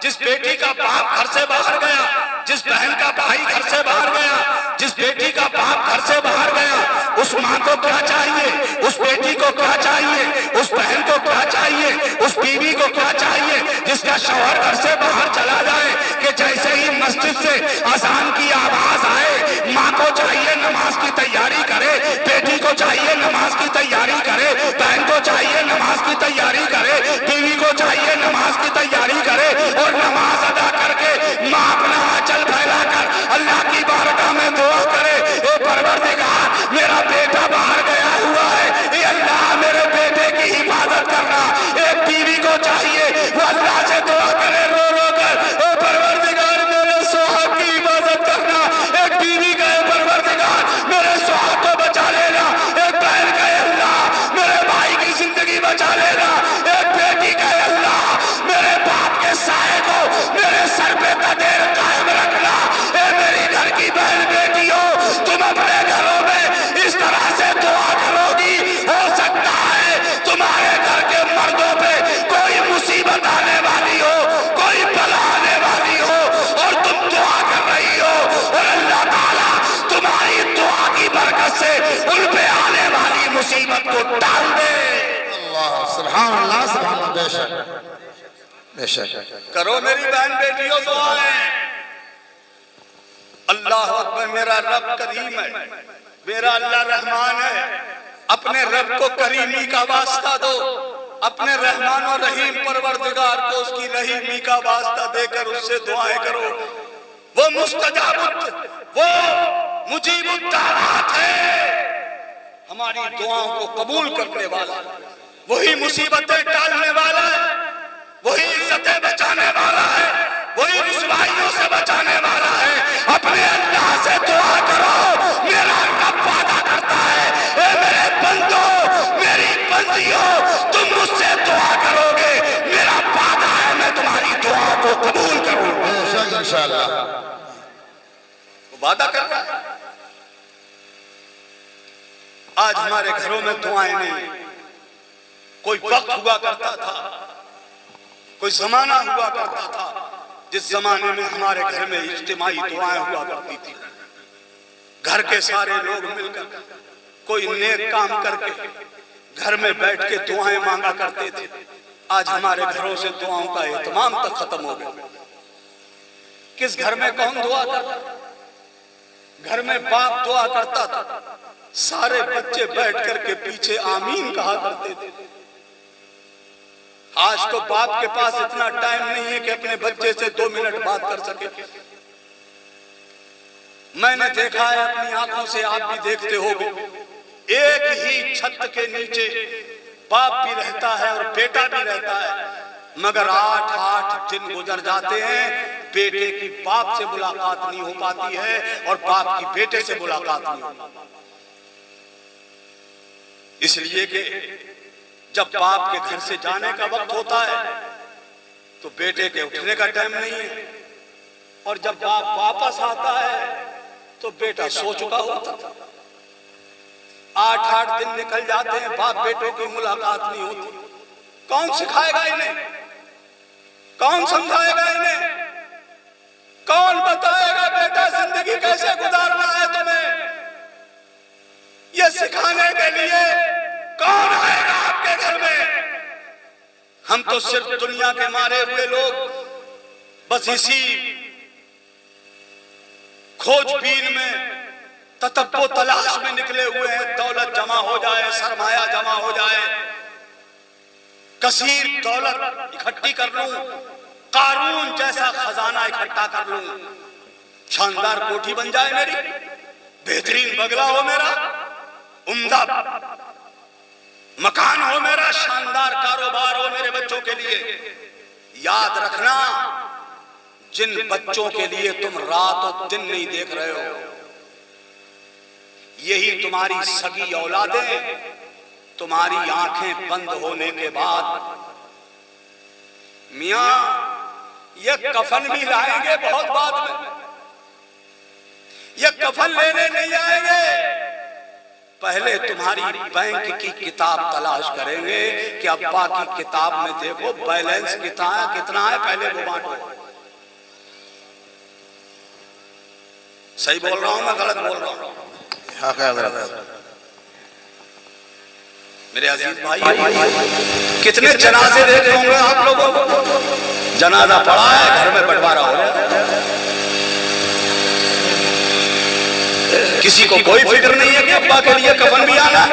जिस बेटी का बाप घर से बाहर गया, जिस बहन का भाई घर से बाहर गया, जिस बेटी का बाप घर से बाहर गया, उस माँ को क्या चाहिए, उस बेटी को क्या चाहिए, उस बहन को क्या चाहिए, उस बीवी को क्या चाहिए जिसका शौहर घर से बाहर चला जाए कि जैसे ही मस्जिद से अजान की आवाज आए, माँ को चाहिए नमाज की तैयारी करे, बेटी को चाहिए नमाज की तैयारी करे, बहन को चाहिए नमाज की तैयारी करे, बीवी को चाहिए नमाज की तैयारी करे, और नमाज अदा करके माँ अपना आंचल फैलाकर अल्लाह की बारगाह में दुआ करे, ए परवरदिगार मेरा बेटा बाहर गया हुआ है, ए अल्लाह मेरे बेटे की हिफाजत करना। एक बीवी को चाहिए वो अल्लाह से दुआ करे रो रो कर, ए परवरदिगार मेरे सुहाग की हिफाजत करना। एक बीवी का परवरदिगार मेरे सुहाग को बचा लेना, एक बहन का अल्लाह मेरे भाई की जिंदगी बचा लेना, एक बेटी का अल्लाह मेरे बाप के साए को मेरे सर पे कदेर कायम रखना। ए मेरी घर की बहन बेटियों, तुम अपने घरों में इस तरह से दुआ करोगी, हो सकता है तुम्हारे घर के मर्दों पे कोई मुसीबत आने वाली हो, कोई बला आने वाली हो, और तुम दुआ कर रही हो और अल्लाह ताला तुम्हारी दुआ की बरकत से उन पे आने वाली मुसीबत को टाल दे। अल्लाह सुभान अल्लाह सुभान अल्लाह। बेशक बेशक करो मेरी बहन बेटियों दुआएं। अल्लाह अकबर। मेरा रब करीम है, मेरा अल्लाह रहमान है। अपने रब को करीमी का वास्ता दो, अपने रहमान और रहीम परवरदिगार को उसकी रहीमी का वास्ता देकर उससे दुआएं करो। वो मुस्तजाब, वो मुजीबुद दावत है, हमारी दुआओं को कबूल करने वाला, वही मुसीबतें टालने वाला है, वही इज्जतें बचाने वाला है, वही रुसवाइयों से बचाने वाला है। अपने अल्लाह से दुआ करो, मेरा रब वादा करता है, ए मेरे बंदों मेरी बंदियों, तुम मुझसे दुआ करोगे, मेरा वादा है मैं तुम्हारी दुआ को कबूल करूंगा। बेशक इंशाअल्लाह। वो वादा कर रहा है। आज हमारे घरों में दुआएं नहीं। कोई वक्त हुआ करता था, कोई जमाना हुआ करता था, जिस जमाने में हमारे घर में इज्तिमाई दुआएं हुआ करती थी। घर के सारे लोग मिलकर कोई नेक काम करके घर में बैठ के दुआएं मांगा करते थे। आज हमारे घरों से दुआओं का एहतमाम तक खत्म हो गया। किस घर में कौन दुआ करता? घर में बाप दुआ करता था, सारे बच्चे बैठ करके पीछे आमीन कहा करते थे। आज तो बाप के पास इतना टाइम नहीं है कि अपने बच्चे से 2 मिनट बात कर सके। मैंने देखा है अपनी आंखों से, आप भी देखते होंगे, एक ही छत के नीचे बाप भी रहता है और बेटा भी रहता है, मगर 8-8 दिन गुजर जाते हैं, बेटे की बाप से मुलाकात नहीं हो पाती है और बाप की बेटे से मुलाकात नहीं हो पाती। इसलिए कि जब बाप के घर से जाने का वक्त होता है तो बेटे के उठने का टाइम नहीं है, और जब बाप वापस आता है तो बेटा सो चुका होता था। 8-8 दिन निकल जाते हैं, बाप बेटों की मुलाकात नहीं होती। कौन सिखाएगा इन्हें? कौन समझाएगा इन्हें? कौन बताएगा बेटा जिंदगी कैसे गुजारना है तुम्हें? ये सिखाने के लिए कौन आएगा आपके घर में? हम तो सिर्फ दुनिया के मारे हुए लोग बस इसी खोजबीन में, ततब्बो तलाश में निकले हुए हैं। दौलत जमा हो जाए, सरमाया जमा हो जाए, कसीर दौलत इकट्ठी कर लूं, कारून जैसा खजाना इकट्ठा कर लूं, शानदार कोठी बन जाए मेरी, बेहतरीन बंगला हो मेरा, उम्दा मकान हो मेरा, शानदार कारोबार हो मेरे बच्चों के लिए। याद रखना, जिन बच्चों के लिए तुम रात और दिन नहीं देख रहे हो, यही तुम्हारी सगी औलादें तुम्हारी आंखें बंद होने के बाद मियां ये कफन भी लाएंगे बहुत बाद में, ये कफन लेने नहीं आएंगे, पहले तुम्हारी बैंक की किताब तलाश करेंगे कि अब्बा की किताब में देखो बैलेंस कितना है, पहले वो बांटो। सही बोल रहा हूं मैं गलत बोल रहा हूं? मेरे अजीज भाई, कितने जनाजे देखे होंगे आप लोगों को? जनाजा पड़ा है, घर में बंटवारा हो रहा है, किसी को कोई फिक्र नहीं है कि अब्बा के लिए कफन भी आना।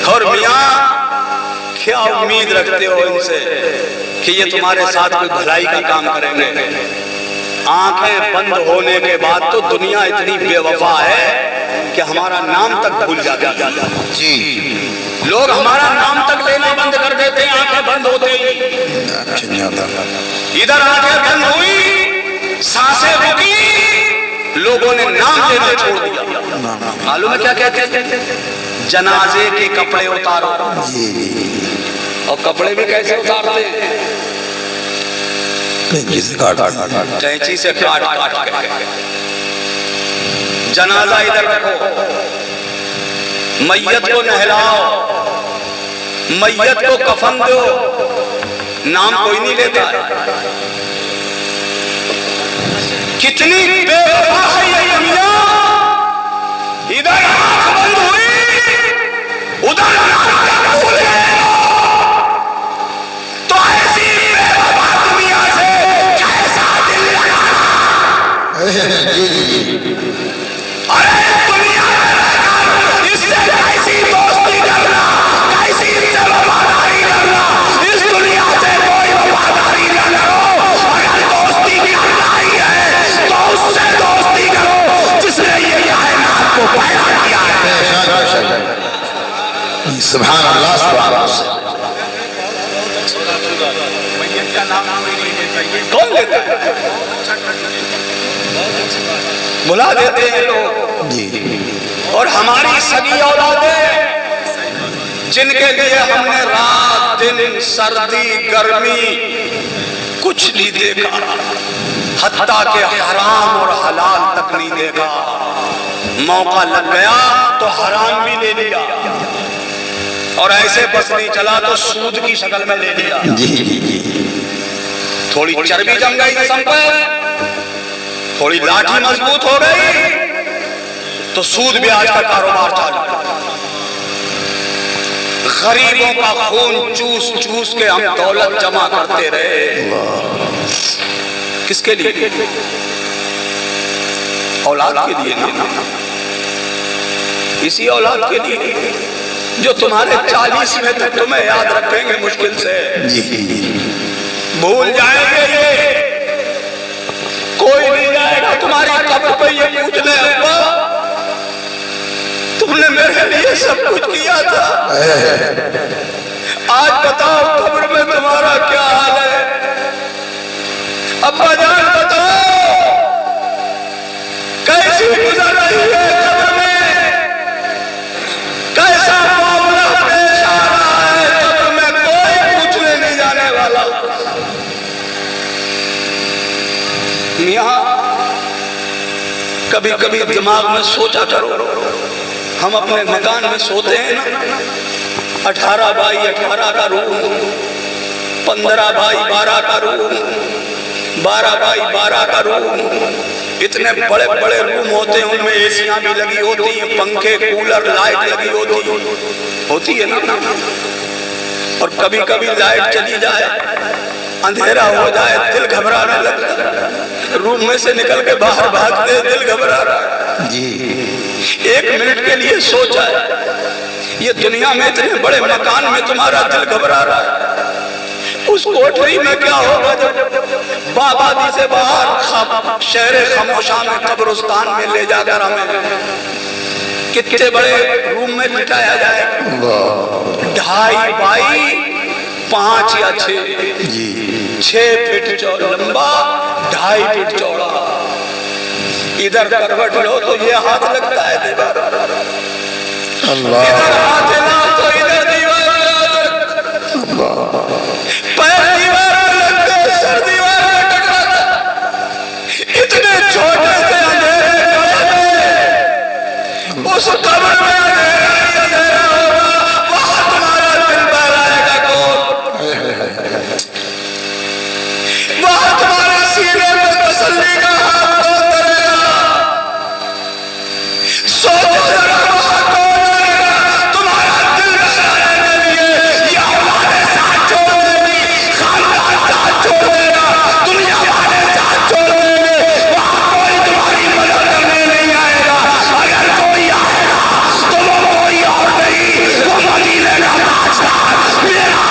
और मियां क्या उम्मीद रखते हो इनसे कि ये तुम्हारे साथ कोई भलाई का काम करेंगे? आंखें बंद होने के बाद तो दुनिया इतनी बेवफा है कि हमारा नाम तक भूल जाते हैं। जी, लोग हमारा नाम तक लेना बंद कर देते हैं आंखें बंद होते ही। इधर आंखें बंद हुई, सांसें रुकी, लोगों ने नाम लेना छोड़ दिया। मालूम है क्या कहते हैं? जनाजे के कपड़े उतारो। और कपड़े भी कैसे उतारते हैं? कैंची से काट के। जनाजा इधर रखो, मैयत को नहलाओ, मैयत को कफन दो, नाम कोई नहीं लेता। कितनी बेवफा है ये दुनिया। इधर आंख बंद हुई, उधर भूल गए। तो ऐसी बेवफा दुनिया से कैसा दिल लगाना? अरे दुनिया में इससे कैसी दोस्ती करना, कैसी वफादारी करना? इस दुनिया से कोई वफादारी न करो। अगर दोस्ती करना ही है तो उससे दोस्ती करो जिसने ये कायनात को पैदा किया है। सुभान अल्लाह, सुभान अल्लाह। कौन लेता है? बुला देते हैं लोग। और हमारी सगी औलादें जिनके लिए हमने रात दिन सर्दी गर्मी कुछ नहीं देखा, हत्ता के हराम और हलाल तक नहीं देखा, मौका लग गया तो हराम भी ले लिया, और ऐसे बस नहीं चला तो सूद की शक्ल में ले लिया। थोड़ी चर्बी जम गई जिस्म पर, थोड़ी लाठी मजबूत हो गई तो सूद ब्याज का कारोबार चालू। गरीबों का खून चूस चूस के हम दौलत जमा करते रहे। किसके लिए? औलाद के लिए ना। इसी औलाद के लिए जो तुम्हारे 40 में तक तुम्हें याद रखेंगे मुश्किल से। भूल जाएंगे ये, कोई नहीं जाएगा तुम्हारी कब्र पे ये पूछने, अब्बा तुमने मेरे लिए सब कुछ किया था, आज बताओ कब्र में तुम्हारा क्या हाल है? अब्बा जान बताओ कैसी गुजर रही है कब्र में, कैसा मामला पेश आ रहा है कब्र में? कोई पूछने नहीं जाने वाला। मियां कभी कभी दिमाग में सोचा करो, हम अपने मकान में सोते हैं ना, 18 बाई 18 का रूम, 15 बाई 12 का रूम, 12 बाई 12 का रूम, इतने बड़े बड़े रूम होते हैं, उनमें एसियां भी लगी होती हैं, पंखे कूलर लाइट लगी होती है ना। और कभी कभी लाइट चली जाए, अंधेरा हो जाए, दिल घबराने लगता है, रूम में से निकल के बाहर भागते, दिल घबरा रहा जी। 1 मिनट के लिए सोचा है, ये दुनिया में इतने बड़े मकान में तुम्हारा दिल घबरा रहा है, उस कोठरी में क्या होगा जब बाबादी से बाहर शहर खामोशा में कब्रिस्तान में ले जाकर हमें कितने बड़े रूम में लिटाया जाए, 2.5 बाई 5 या 6 फीट चौड़ा लंबा, 2.5 फीट चौड़ा। इधर करवट लो तो ये हाथ लगता है दीवार, इधर हाथ ला तो इधर दीवार, पैर दीवार में लगते, सर दीवार में टकराता। इतने छोटे से अंधेरे में उस कब्र में अंधेरा होगा, वहां तुम्हारा दिल बहलाएगा कौन? वहां तुम्हारे सीने में तसल्ली का हाथ कौन करेगा? सोचो जरा, वहां कौन आएगा तुम्हारा दिल बहलाने के लिए? या हमारे साथ छोड़ देगी, खानदान साथ छोड़ देगा, दुनिया वाले साथ छोड़ देंगे, वहां कोई तुम्हारी मदद करने नहीं आएगा। अगर कोई आएगा तो वो कोई और नहीं, वो मदीने का ताजदार मेरा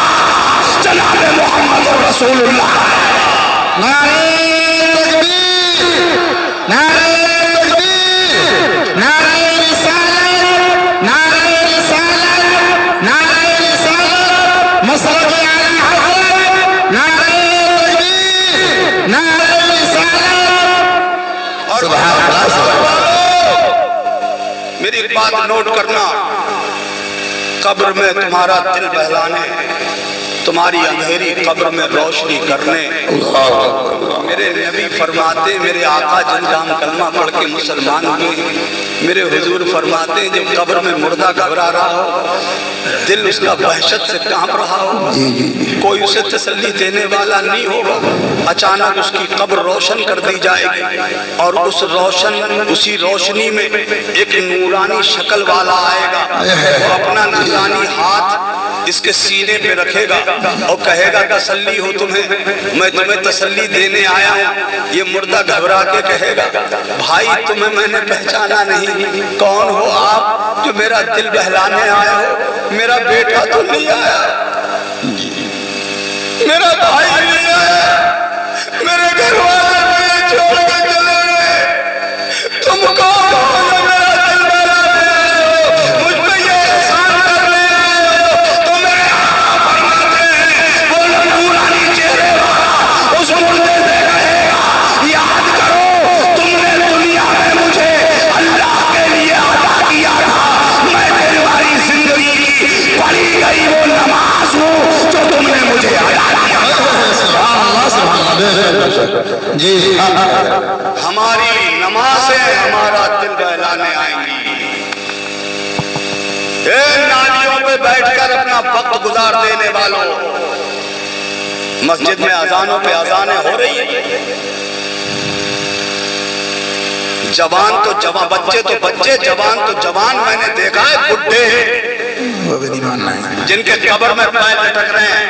जनाब मोहम्मद रसूलुल्लाह। नारे तकबीर, नारे तकबीर, नारे रिसालत, नारे रिसालत, नारे रिसालत, मसलक आला हज़रत, नारे तकबीर, नारे रिसालत। सुभान अल्लाह, सुभान अल्लाह। मेरी एक बात नोट करना, कब्र में तुम्हारा दिल बहलाने, तुम्हारी अंधेरी कब्र में रोशनी करने मेरे नबी फरमाते, मेरे आका जिनका हम कलमा पढ़ के मुसलमान हुए, मेरे हुजूर फरमाते जब कब्र में मुर्दा घबरा रहा हो, दिल उसका वहशत से कांप रहा हो, कोई उसे तसल्ली देने वाला नहीं होगा, अचानक उसकी कब्र रोशन कर दी जाएगी और उसी रोशनी में एक नूरानी शक्ल वाला आएगा, वो अपना नूरानी हाथ इसके सीने पे रखेगा और कहेगा तसल्ली हो तुम्हें, मैं तुम्हें तसल्ली देने आया हूँ। ये मुर्दा घबरा के कहेगा, भाई तुम्हें मैंने पहचाना नहीं, कौन हो आप जो मेरा दिल बहलाने आए हो? मेरा बेटा तो नहीं आया, मेरा भाई नहीं आया, मेरे घर वाले मुझे छोड़ के चले गए, तुम कौन हो जो मेरा दिल बहलाने आए हो? मुझ पे ये एहसान करने आए हो? तो मेरे आका फरमाते हैं, वो नूरानी चेहरे वाला उस मुर्दे से कहेगा, याद करो तुमने दुनिया में मुझे अल्लाह के लिए अदा किया था, मैं तुम्हारी जिंदगी की पढ़ी गई वो नमाज हूँ जो तुमने मुझे अदा किया। जी, हमारी नमाजें हमारा दिल बहलाने आएंगी। नालियों पे बैठकर अपना वक्त गुजार देने वालों, मस्जिद में अजानों पे अजानें हो रही है, जवान तो जवान, बच्चे तो बच्चे, जवान तो जवान, मैंने देखा है बुढ़े वो भी नहीं मानना है, जिनके कब्र में पैर लटक रहे हैं।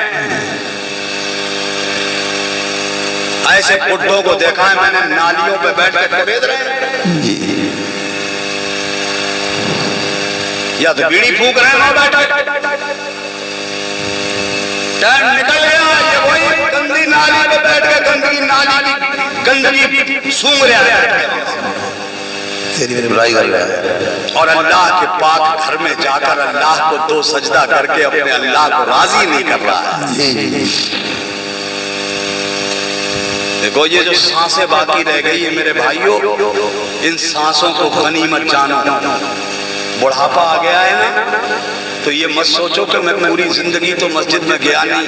ऐसे बुढ़ों को देखा है मैंने, नालियों पे बैठ कर कुरेद रहे हैं, या तो बीड़ी फूंक रहे हैं बैठ के, टाइम निकल गया, ये वही गंदी नाली पे बैठ के गंदगी नाली की गंदगी सूंघ रहा है, तेरी मेरी बुराई कर रहा है। और अल्लाह के पाक घर में जाकर अल्लाह को 2 सजदा करके अपने अल्लाह को राजी नहीं कर रहा है। देखो ये जो सांसें बाकी रह गई है मेरे भाइयों, इन सांसों को गनीमत जानो। बुढ़ापा आ गया है ना, तो ये मत सोचो कि मैं पूरी जिंदगी तो मस्जिद में गया नहीं,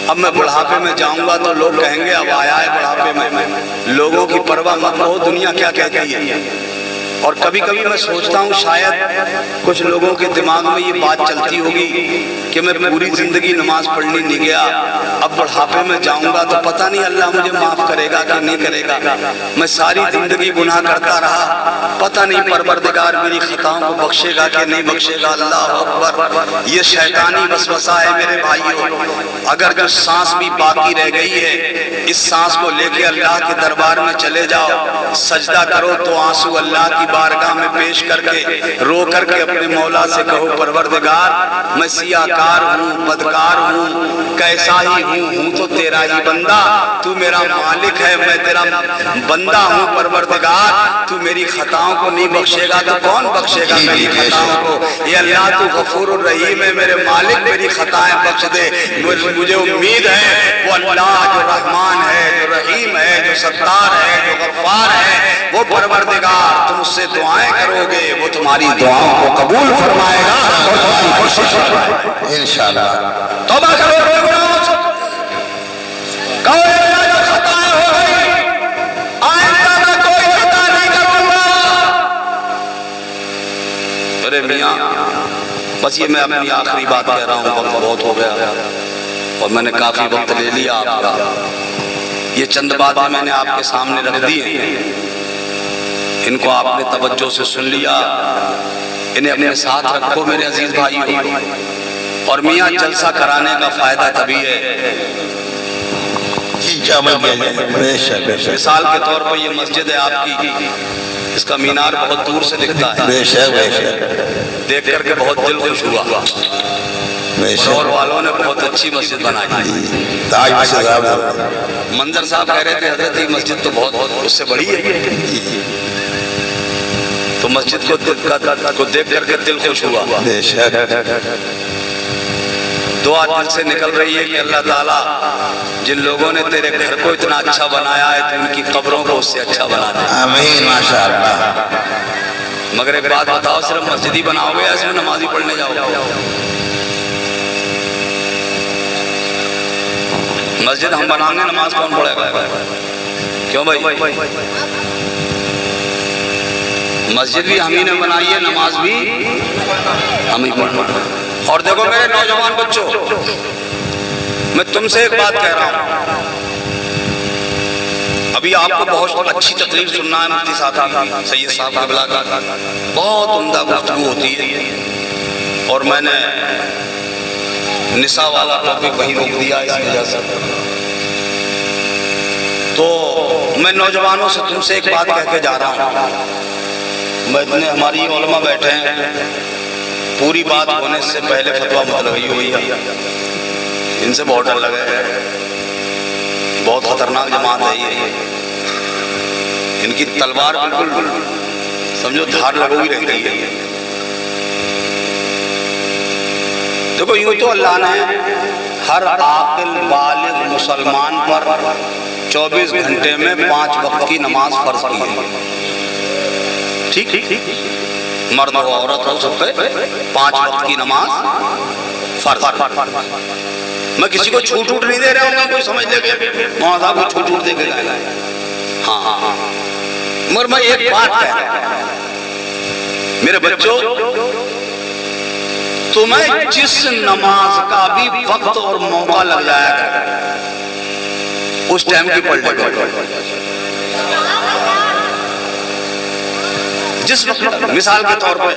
अब मैं बुढ़ापे में जाऊंगा तो लोग कहेंगे अब आया है बुढ़ापे में। लोगों की परवाह मत करो, दुनिया क्या कहती है। और कभी कभी मैं सोचता हूँ शायद कुछ लोगों के दिमाग में ये बात चलती होगी कि मैं पूरी जिंदगी नमाज पढ़ने नहीं गया, अब बुढ़ापे में जाऊंगा तो पता नहीं अल्लाह मुझे माफ करेगा कि नहीं करेगा। मैं सारी जिंदगी गुनाह करता रहा, पता नहीं परवरदिगार मेरी खताओं को बख्शेगा कि नहीं बख्शेगा। अल्लाह अकबर, ये शैतानी वसवसा है मेरे भाइयों। अगर जो सांस भी बाकी रह गई है, इस सांस को लेके अल्लाह के दरबार में चले जाओ, सजदा करो तो आंसू अल्लाह की बारगाह में पेश करके रो करके अपने मौला से कहो परवरदिगार मैं सियाकार हूँ, बदकार हूँ, कैसा ही हूँ तो तेरा ही बंदा, तू मेरा मालिक है, मैं तेरा बंदा हूँ परवरदिगार, तू मेरी खताओं को नहीं बख्शेगा तो कौन बख्शेगा मेरी खताओं को। ये अल्लाह तू गफूर रहीम है, मेरे मालिक मेरी खताएं बख्श दे। मुझे उम्मीद है वो अल्लाह जो रहमान है, जो रहीम है, जो सत्तार है, जो गफ्फार है, वो परवरदिगार तुम उससे दुआएं करोगे, वो तुम्हारी दुआओं को कबूल फरमाएगा और तुम्हारी कोशिश फरमाएगा इंशाअल्लाह। तौबा करो, कहो जो खताएं हो गई आइंदा मैं कोई खता नहीं करूंगा। अरे मियां बस ये मैं अपनी आखिरी बात कह रहा हूँ, वक्त बहुत हो गया और मैंने काफी वक्त ले लिया आपका। ये चंद बातें मैंने आपके सामने रख दी हैं, इनको आपने तवज्जो से सुन लिया, इन्हें अपने साथ रखो मेरे अजीज भाइयों। और मियाँ जलसा कराने का फायदा तभी है, मिसाल के तौर पर ये मस्जिद है आपकी, इसका मीनार बहुत दूर से दिखता है, देख करके बहुत दिल खुश हुआ। और वालों ने बहुत अच्छी मस्जिद बनाई। मंजर साहब कह रहे थे हजरत ये मस्जिद तो बहुत उससे बड़ी है, तो मस्जिद को देख करके दिल खुश हुआ। दुआ दिल से निकल रही है कि अल्लाह ताला जिन लोगों ने तेरे घर को इतना अच्छा बनाया है तो उनकी कब्रों को उससे अच्छा बना दे। आमीन माशाअल्लाह। मगर एक बात बताओ, सिर्फ मस्जिद ही बनाओगे या इसमें नमाज ही पढ़ने जाओगे? मस्जिद हम बनाएंगे, नमाज कौन पढ़ेगा? क्यों भाई? मस्जिद भी हम ही ने बनाई है, नमाज भी हम ही पढ़ना। और देखो मेरे नौजवान बच्चों, मैं तुमसे एक बात कह रहा हूं, अभी आपको बहुत अच्छी तकरीर सुनना है मुफ्ती साहब सैयद साहब क़िबला का, बहुत उम्दा गुफ्तगू होती है और मैंने निसा वाला टॉपिक वहीं रोक दिया इस वजह से। तो मैं नौजवानों से तुमसे एक बात कह के जा रहा हूँ, मैं इतने हमारी उलमा बैठे हैं, पूरी बात होने से पहले फतवा मतलबी हुई है, इनसे बहुत डर लगा है, बहुत खतरनाक जमात है ये, इनकी तलवार बिल्कुल समझो धार लगी रहती है। देखो यूं तो अल्लाह ने हर आकिल बालिग मुसलमान पर 24 घंटे में 5 वक्त की नमाज फर्ज की है, ठीक, मर्द हो औरत हो सब पे 5 वक्त की नमाज फर्ज। मैं किसी को छूट नहीं दे रहा हूँ, कोई समझ लेगा वहां साहब को छूट दे के जाएगा। हाँ, मगर मैं एक बात कह रहा हूं मेरे बच्चों, तुम्हें जिस नमाज का भी वक्त और मौका लग जाएगा उस टाइम की पढ़ लेगा। जिस वक्त मिसाल के तौर पर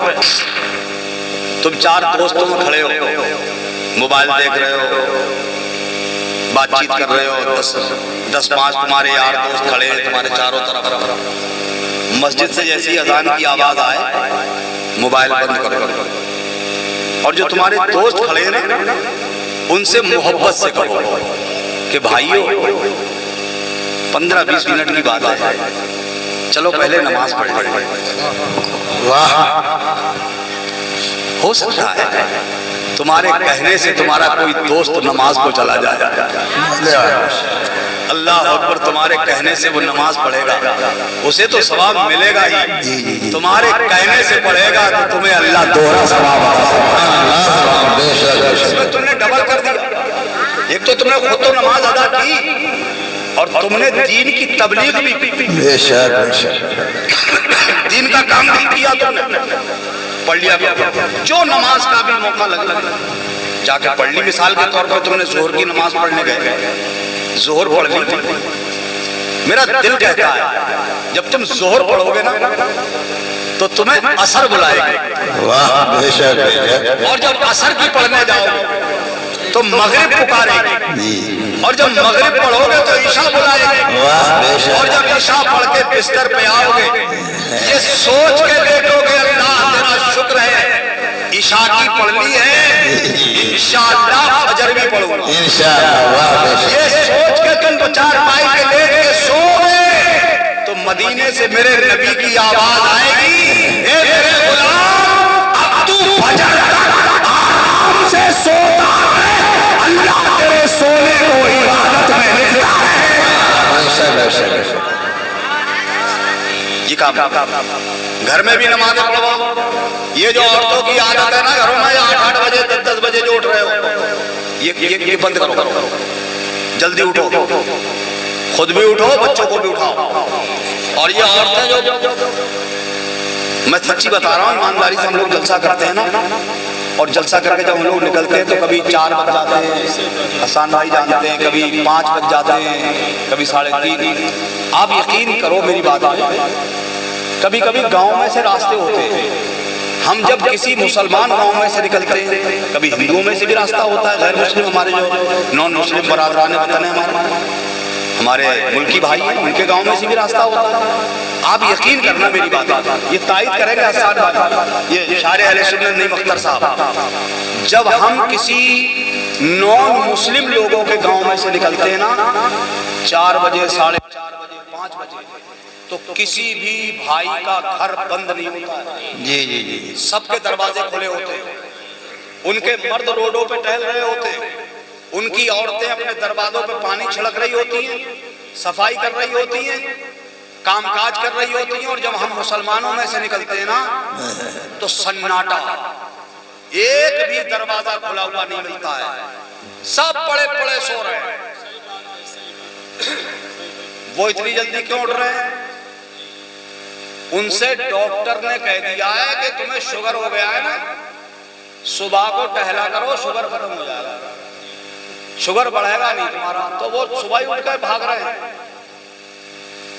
तुम 4 दोस्तों में खड़े हो, मोबाइल देख रहे हो, बातचीत कर रहे हो, 10-5 तुम्हारे यार दोस्त खड़े हैं तुम्हारे चारों तरफ, मस्जिद से जैसी अजान की आवाज आए मोबाइल बंद करो और जो तुम्हारे दोस्त खड़े हैं ना उनसे मोहब्बत से कहो कि भाइयों 15-20 मिनट की बात है, चलो पहले नमाज पढ़ लें। वाह, हो सकता है तुम्हारे कहने से तुम्हारा कोई दोस्त नमाज को चला जाए, अल्लाह अकबर, तुम्हारे कहने से वो नमाज पढ़ेगा, उसे तो सवाब मिलेगा ही, तुम्हारे कहने से पढ़ेगा तो तुम्हें अल्लाह दोहरा सवाब इसमें तुमने डबल कर दिया। एक तो तुमने खुद तो नमाज अदा की और तुमने दीन की तबलीग भी, दीन का काम भी किया, तुमने पढ़ लिया। जो नमाज का भी मौका लगा जाके पढ़ ली। मिसाल के तौर पर तुमने जोहर की नमाज पढ़ने गए, जोहर पढ़ ली, मेरा दिल कहता है जब तुम जोहर पढ़ोगे ना तो तुम्हें असर बुलाएगी। और जब असर की पढ़ने जाओगे तो मगरिब पुकारेगी, और जब मगरिब पढ़ोगे तो ईशा बुलाएगी, और जब ईशा पढ़ के बिस्तर पे आओगे ये सोच के इशा की पढ़ ली है, इंशाअल्लाह फजर भी पढ़ूंगा इंशाअल्लाह। ये सोच के तुम तो चार पाई के लेट के सो गए तो मदीने से मेरे नबी की आवाज आएगी, ए मेरे गुलाम अब तू फजर तक आराम से सोता है, अल्लाह तेरे सोने को इबादत में लेता है। ये काम घर में भी नमाज पढ़वाओ। ये जो औरतों की आदत है ना घरों में 8-8 बजे 10-10 बजे जो उठ रहे हो, ये बंद करो, जल्दी उठो, खुद भी उठो, बच्चों को भी उठाओ। और ये औरतें जो मैं सच्ची बता रहा हूँ, ईमानदारी से हम लोग जलसा करते हैं ना, और जलसा करके जब हम लोग निकलते हैं तो कभी 4 बज जाते हैं, हसन भाई जानते हैं, कभी 5 बज जाते हैं, कभी 3:30। आप यकीन करो मेरी बात है, कभी कभी गांव में से रास्ते होते हैं, हम जब किसी मुसलमान गांव में से निकलते हैं, कभी हिंदुओं में से भी रास्ता होता है, गैर मुस्लिम हमारे जो नॉन मुस्लिम बरादरान वतन है, हमारे मुल्की भाई हैं, उनके गांव में से भी रास्ता होता है। आप यकीन करना मेरी बात है, ये तायद करेंगे हसन भाई, ये शारे अहले सुन्नत नहीं मख्तर साहब, जब हम किसी नॉन मुस्लिम लोगों के गांव में से निकलते हैं ना 4 बजे 4:30 बजे 5 बजे, तो किसी भी भाई का घर बंद नहीं होता है। जी, सबके दरवाजे खुले होते हैं, उनके मर्द रोडों पे टहल रहे होते हैं, उनकी औरतें अपने दरवाजों पे पानी छिड़क रही होती हैं, सफाई कर रही होती हैं, कामकाज कर रही होती हैं। और जब हम मुसलमानों में से निकलते हैं ना तो सन्नाटा, एक भी दरवाजा खुला हुआ नहीं मिलता है, सब पड़े पड़े सो रहे हैं। वो इतनी जल्दी क्यों उठ रहे हैं? उनसे डॉक्टर ने कह दिया है कि तुम्हें शुगर हो गया है ना, सुबह को टहला करो, शुगर खत्म हो जाएगा, शुगर बढ़ेगा नहीं तुम्हारा। तो वो सुबह ही उठकर भाग रहे हैं।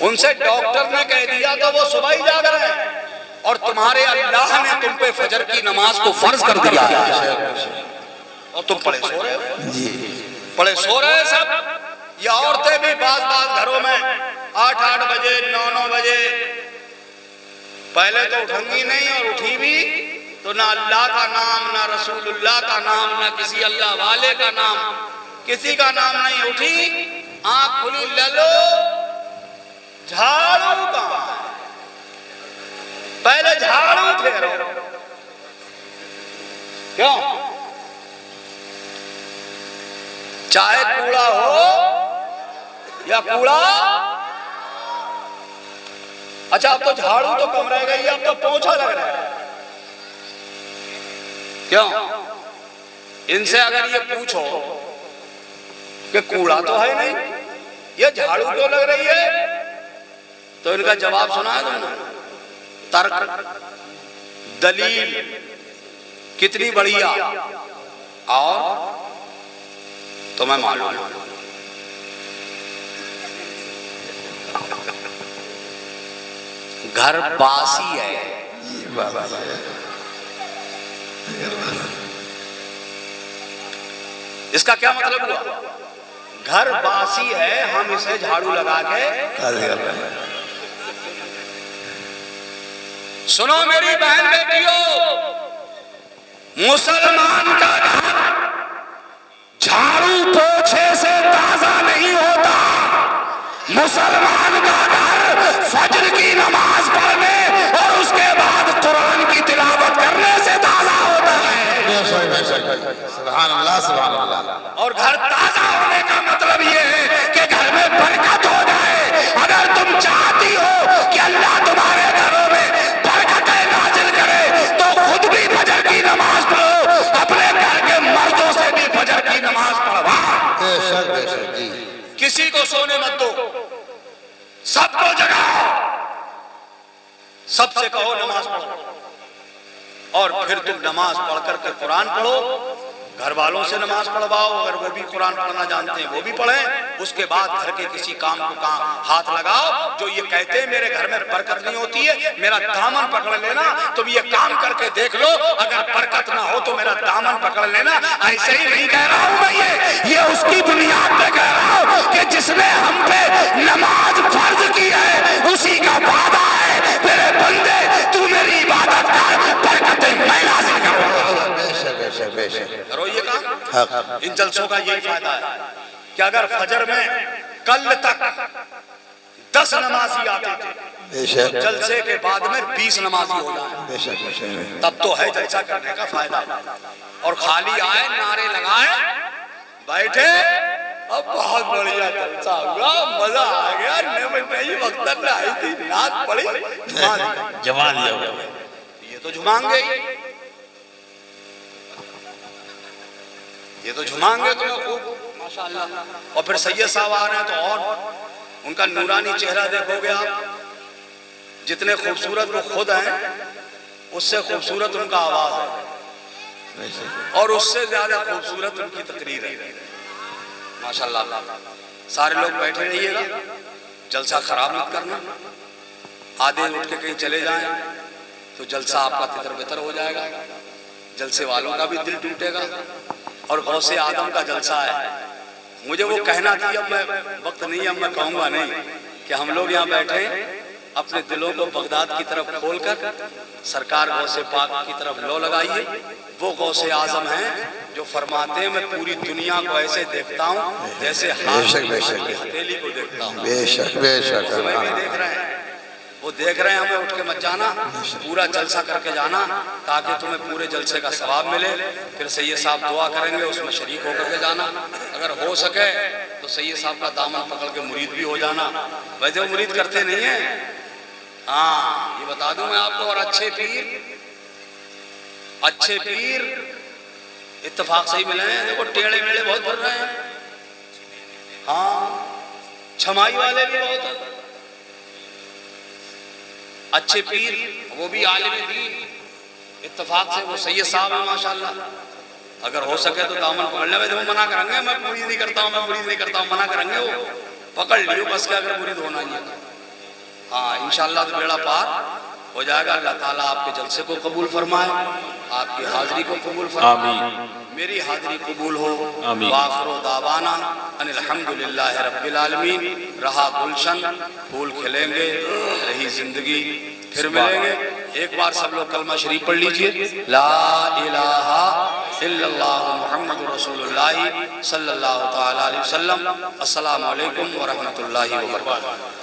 उनसे डॉक्टर ने कह दिया तो वो सुबह ही जाग रहे हैं। और तुम्हारे अल्लाह ने तुम पे फजर की नमाज को फर्ज कर दिया है और तुम पड़े सो रहे हो, पड़े सो रहे हैं सब। ये औरतें भी बात घरों में 8-8 बजे 9-9 बजे, पहले तो उठेंगी नहीं, और उठी भी तो ना अल्लाह का नाम, ना रसूलुल्लाह का नाम, ना किसी अल्लाह वाले का नाम, किसी का नाम नहीं। उठी, आंख खुली, ललो झाड़ू का, पहले झाड़ू फेरो, क्यों? चाहे कूड़ा हो या कूड़ा, अच्छा अब तो झाड़ू तो कम रह गई, अब तो पोंछा लग रहा है, क्यों? इनसे अगर ये पूछो कि कूड़ा तो है नहीं, ये झाड़ू क्यों लग रही है, तो इनका जवाब सुना है तुमने? तर्क, दलील कितनी बढ़िया, और तुम्हें मालूम घर बासी है। इसका क्या मतलब हुआ? घर बासी है, हम इसे झाड़ू लगा के। सुनो मेरी बहन बेटियों, मुसलमान का घर झाड़ू पोछे से ताजा नहीं होता। मुसलमान का घर फजर की नमाज पढ़ने और उसके बाद कुरान की तिलावत करने से ताजा होता है। सुभान अल्लाह, सुभान अल्लाह। और घर ताजा होने का मतलब ये है कि घर में बरकत हो जाए। अगर तुम चाहती हो कि अल्लाह तुम्हारे घरों में बरकतें नाजिल करे तो खुद भी फजर की नमाज पढ़ो, अपने घर के मर्दों से भी फजर की नमाज पढ़वा। किसी को सोने मत दो, सबको जगाओ, सबसे कहो नमाज पढ़ो। और फिर तुम नमाज पढ़ करके कुरान पढ़ो, घर वालों से नमाज पढ़वाओ, अगर वो भी कुरान पढ़ना जानते हैं वो भी पढ़ें। उसके बाद घर के किसी काम को हाथ लगाओ। जो ये कहते हैं मेरे घर में बरकत नहीं होती है, मेरा दामन पकड़ लेना, तुम ये काम करके देख लो, अगर बरकत ना हो तो मेरा दामन पकड़ लेना। ऐसे ही नहीं कह रहा हूं मैं, ये उसकी बुनियाद पे कह रहा हूं कि जिसने हम पे नमाज फर्ज की है उसी का वादा है, मेरे बंदे तू मेरी इबादत कर, बरकतें मैं नाज़िल करूंगा। बेशक करो ये काम। हक इन जलसों का यही फायदा है कि अगर फजर में कल तक 10 नमाजी आते थे, बेशक जलसे के बाद में 20 नमाजी हो जाए, बेशक बेशक तब तो है जलसा करने का फायदा। और खाली आए, नारे लगाए, बैठे, अब बहुत बढ़िया जलसा हुआ, मजा आ गया, नई वक्त में आई थी, नाच पड़ी, जमा दिया। ये तो झुमाएंगे ही, ये तो झुमाएंगे तुम्हें खूब माशाअल्लाह। और फिर सैयद साहब आ रहे हैं तो और उनका नूरानी चेहरा देखोगे आप, जितने खूबसूरत वो खुद हैं उससे खूबसूरत उनका आवाज है और उससे ज्यादा खूबसूरत उनकी तकरीर है माशाअल्लाह। सारे लोग बैठे रहिएगा, जलसा खराब मत करना। आधे उठ के कहीं चले जाएं तो जलसा आपका तितर बितर हो जाएगा, जलसे वालों का भी दिल टूटेगा। और गौसे आदम का जलसा है। मुझे वो कहना थी, अब मैं वक्त नहीं है, अब मैं कहूँगा नहीं कि हम लोग यहाँ बैठे अपने दिलों को बगदाद की तरफ खोलकर सरकार गौसे पाक की तरफ लो लगाइए। वो गौसे आजम हैं जो फरमाते हैं मैं पूरी दुनिया को ऐसे देखता हूँ जैसे हथेली को देखता हूँ। बेशक बेशक हमें भी देख रहे हैं, वो देख रहे हैं, हमें उठ के मत जाना, पूरा जलसा करके जाना ताकि तुम्हें पूरे जलसे का सवाब मिले। फिर सैयद साहब दुआ करेंगे, उसमें शरीक होकर के जाना। अगर हो सके तो सैयद साहब का दामन पकड़ के मुरीद भी हो जाना। वैसे वो मुरीद करते नहीं है, हाँ ये बता दूं मैं आपको। और अच्छे पीर इत्तेफाक से ही मिले हैं। देखो टेढ़े मेढ़े बहुत बढ़ रहे हैं, हाँ छमाई वाले भी बहुत हैं। अच्छे पीर वो भी आलिम दीन इत्तेफाक से वो सैयद साहब है माशाअल्लाह। अगर हो सके तो दामन पकड़ ले। वो मना करेंगे मैं मुरीद नहीं करता हूँ, मैं मुरीद नहीं करता हूँ, मना करेंगे। वो पकड़ लियो बस के, अगर मुरीद होना ही है। हाँ इंशाअल्लाह तो बेड़ा पार हो जाएगा। अल्लाह ताला आपके जलसे को कबूल फरमाए, आपकी हाजिरी को कबूल फरमाए, मेरी हाजिरी कबूल हो। वाखिर दावाना अनिल हम्दुलिल्लाहि रब्बिल आलमीन। रहा गुलशन, फूल खिलेंगे, रही जिंदगी, फिर मिलेंगे। एक बार सब लोग कलमा शरीफ पढ़ लीजिए, ला इलाहा इल्लल्लाह मुहम्मदुर रसूलुल्लाह सल्लल्लाहु तआला अलैहि वसल्लम। अस्सलामु अलैकुम व रहमतुल्लाहि व बरकातहू।